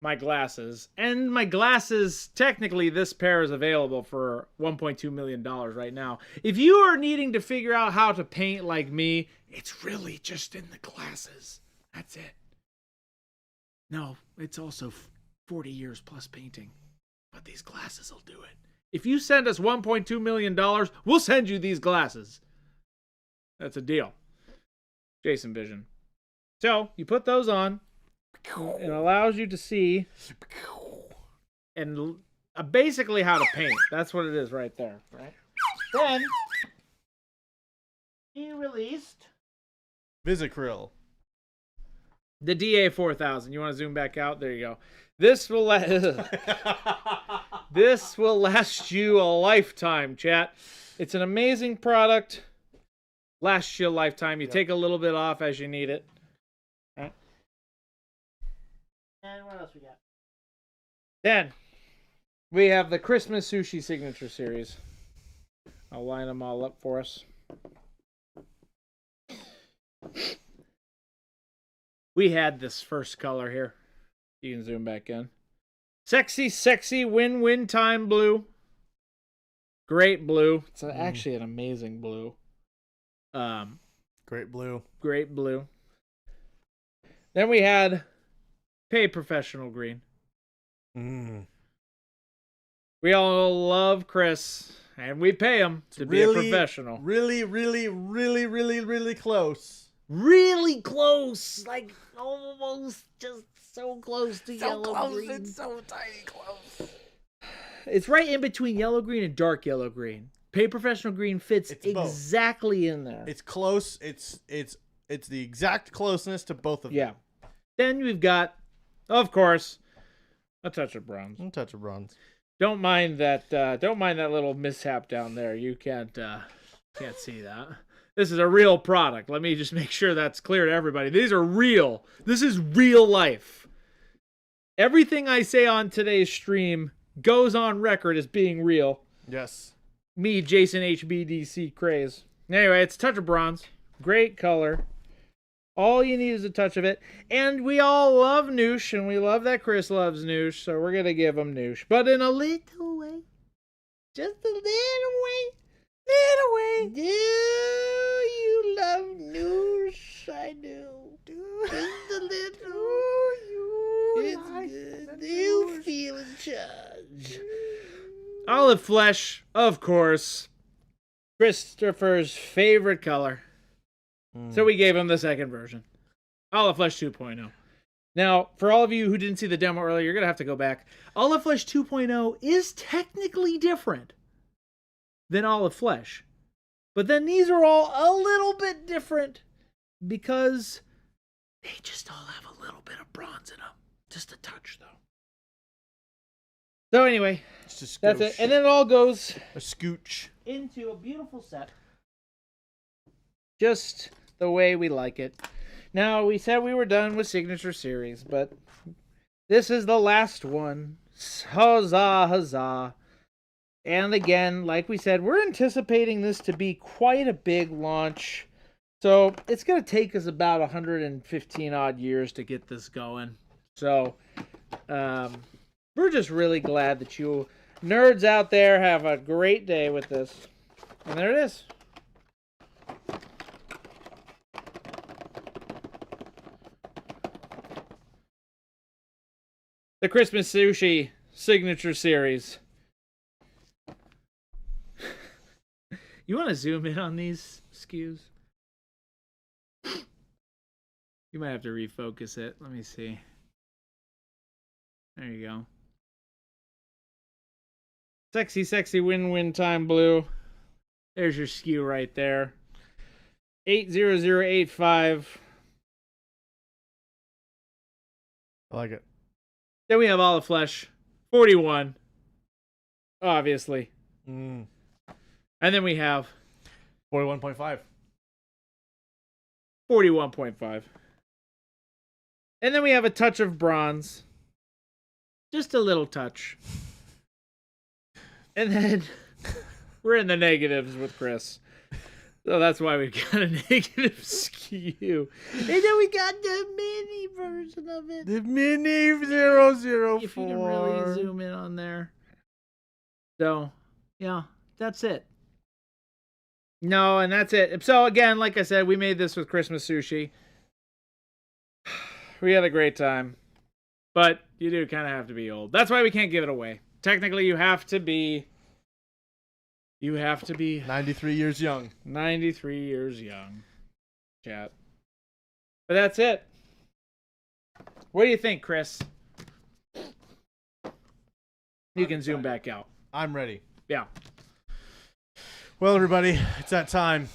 my glasses. And my glasses, technically this pair is available for $1.2 million right now. If you are needing to figure out how to paint like me, it's really just in the glasses. That's it. No, it's also 40 years plus painting. But these glasses will do it. If you send us $1.2 million, we'll send you these glasses. That's a deal. Jason Vision. So, you put those on. It allows you to see and basically how to paint. That's what it is right there. Right. Then, he released Visacryl. the DA4000. You want to zoom back out? There you go. This will this will last you a lifetime, chat. It's an amazing product. Lasts you a lifetime. You take a little bit off as you need it. Right. And what else we got? Then we have the Christmas Sushi Signature Series. I'll line them all up for us. We had this first color here. You can zoom back in. Sexy, sexy, win-win time blue. Great blue. It's actually an amazing blue. Great blue. Great blue. Then we had Pay Professional Green. We all love Chris, and we pay him to be a professional. Really, really, really, really, really close. Really close, like almost just so close to yellow green. It's so tiny close. It's right in between yellow green and dark yellow green. Pay Professional Green fits It's both. exactly in there. It's close. It's the exact closeness to both of them. Yeah. Then we've got, of course, a touch of bronze. A touch of bronze. Don't mind that. Don't mind that little mishap down there. You can't see that. This is a real product. Let me just make sure that's clear to everybody. These are real. This is real life. Everything I say on today's stream goes on record as being real. Yes. Me, Jason HBDC Craze. Anyway, it's touch of bronze. Great color. All you need is a touch of it. And we all love Noosh, and we love that Chris loves Noosh, so we're going to give him Noosh. But in a little way. Just a little way. Little way. Do you love Noosh? I do. Just a little. It's good. Do you feel in charge? Olive flesh, of course. Christopher's favorite color. So we gave him the second version. Olive Flesh 2.0. Now, for all of you who didn't see the demo earlier, you're going to have to go back. Olive Flesh 2.0 is technically different than Olive Flesh. But then these are all a little bit different because they just all have a little bit of bronze in them. Just a touch, though. So anyway, that's it. And then it all goes a scooch into a beautiful set. Just the way we like it. Now, we said we were done with Signature Series, but this is the last one. Huzzah, huzzah. And again, like we said, we're anticipating this to be quite a big launch. So it's going to take us about 115 odd years to get this going. So we're just really glad that you nerds out there have a great day with this. And there it is. The Christmas Sushi Signature Series. You want to zoom in on these SKUs? You might have to refocus it. Let me see. There you go. Sexy, sexy win-win time blue. There's your SKU right there. 80085. I like it. Then we have Olive Flesh 41. Obviously. Mm. And then we have 41.5. 41.5. And then we have a touch of bronze. Just a little touch. And then we're in the negatives with Chris. So that's why we've got a negative SKU. And then we got the mini version of it. The mini 004. If you can really zoom in on there. So, yeah, that's it. No, and that's it. So, again, like I said, we made this with Christmas sushi. We had a great time. But you do kind of have to be old. That's why we can't give it away. Technically, you have to be 93 years young. 93 years young. Chat. But that's it. What do you think, Chris? You can zoom back out. I'm ready. Yeah. Well, everybody, it's that time.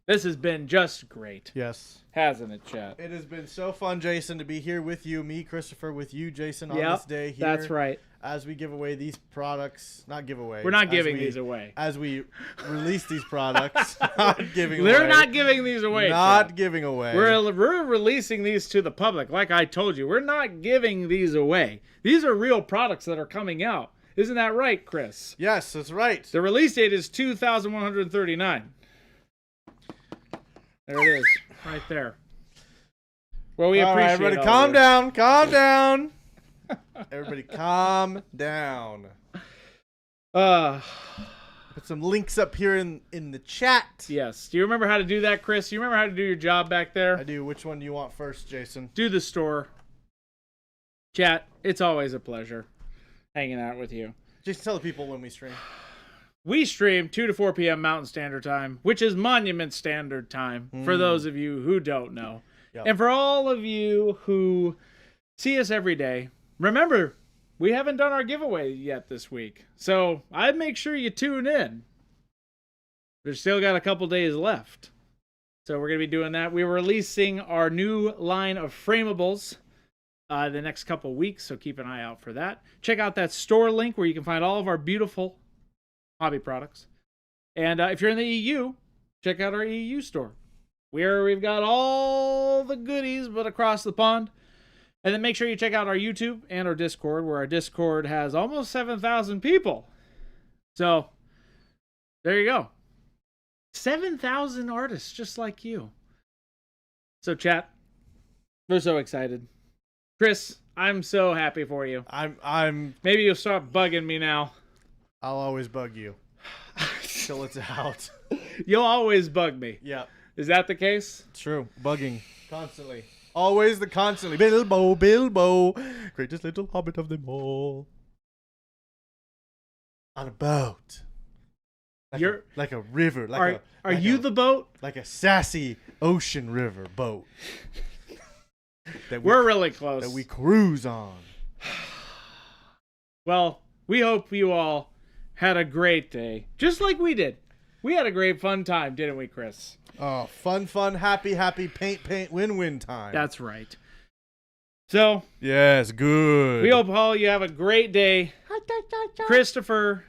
This has been just great. Yes. Hasn't it, chat? It has been so fun, Jason, to be here with you, me, Christopher, with you, Jason, on this day here. That's right. As we give away these products, not giveaway. We're not giving these away. As we release these products, not giving away. They're not giving these away. Not chat. giving away. We're releasing these to the public. Like I told you, we're not giving these away. These are real products that are coming out. Isn't that right, Chris? Yes, that's right. The release date is 2139. There it is, right there. Well, we appreciate it. Everybody, calm down. Calm down. Everybody, calm down. Put some links up here in the chat. Yes. Do you remember how to do that, Chris? Do you remember how to do your job back there? I do. Which one do you want first, Jason? Do the store. Chat, it's always a pleasure hanging out with you. Just tell the people when we stream. We stream 2 to 4 p.m. Mountain Standard Time, which is Monument Standard Time, for those of you who don't know. Yep. And for all of you who see us every day, remember, we haven't done our giveaway yet this week. So I'd make sure you tune in. We've still got a couple days left. So we're going to be doing that. We're releasing our new line of framables the next couple weeks, so keep an eye out for that. Check out that store link where you can find all of our beautiful hobby products. And if you're in the EU, check out our EU store, where we've got all the goodies but across the pond. And then make sure you check out our YouTube and our Discord, where our Discord has almost 7,000 people. So there you go. 7,000 artists just like you. So chat, we're so excited. Chris, I'm so happy for you. I'm Maybe you'll stop bugging me now. I'll always bug you till it's out. You'll always bug me. Yeah. Is that the case? True. Bugging. Constantly. Always the constantly. Bilbo, Bilbo. Greatest little hobbit of them all. On a boat. like a river. Are you the boat? like a sassy ocean river boat? We're really close. That we cruise on. Well, we hope you all had a great day, just like we did. We had a great fun time, didn't we, Chris? Oh, fun, happy, paint, win time. That's right. So, yes, good. we hope all you have a great day. Christopher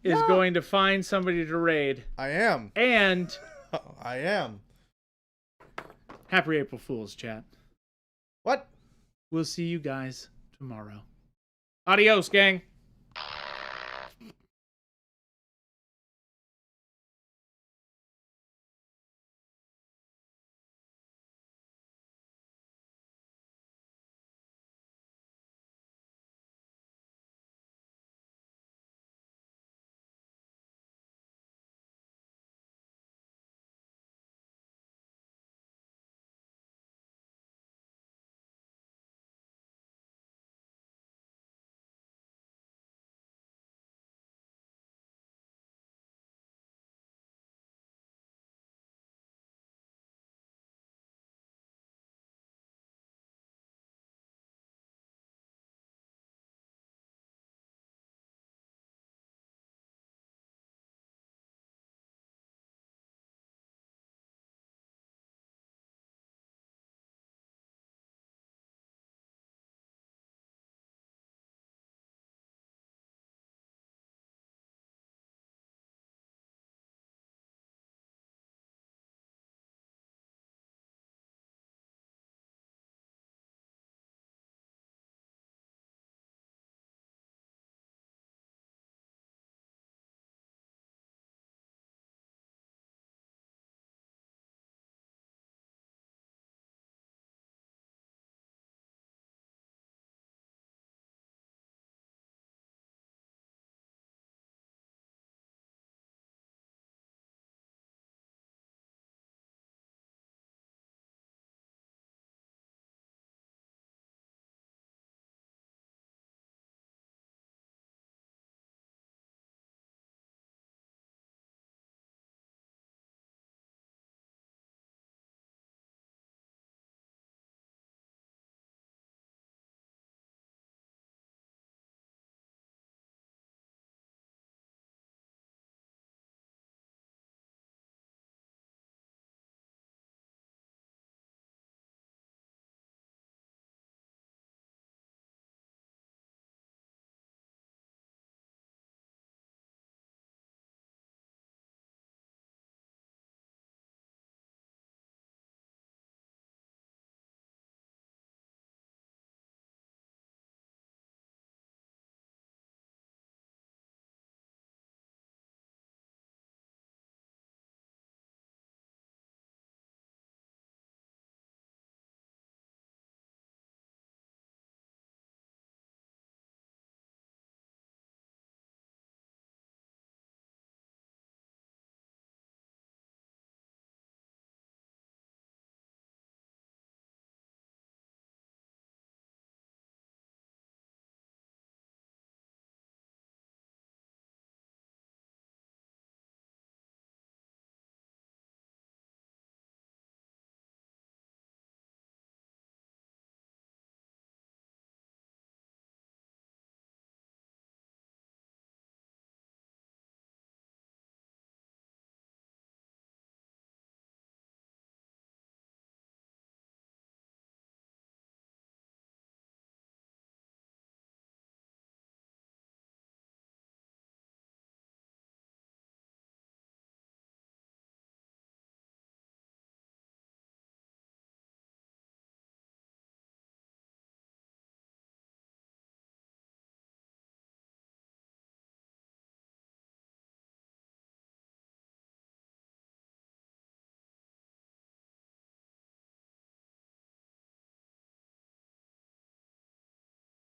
is going to find somebody to raid. I am. And I am. happy April Fool's, chat. What? We'll see you guys tomorrow. Adios, gang.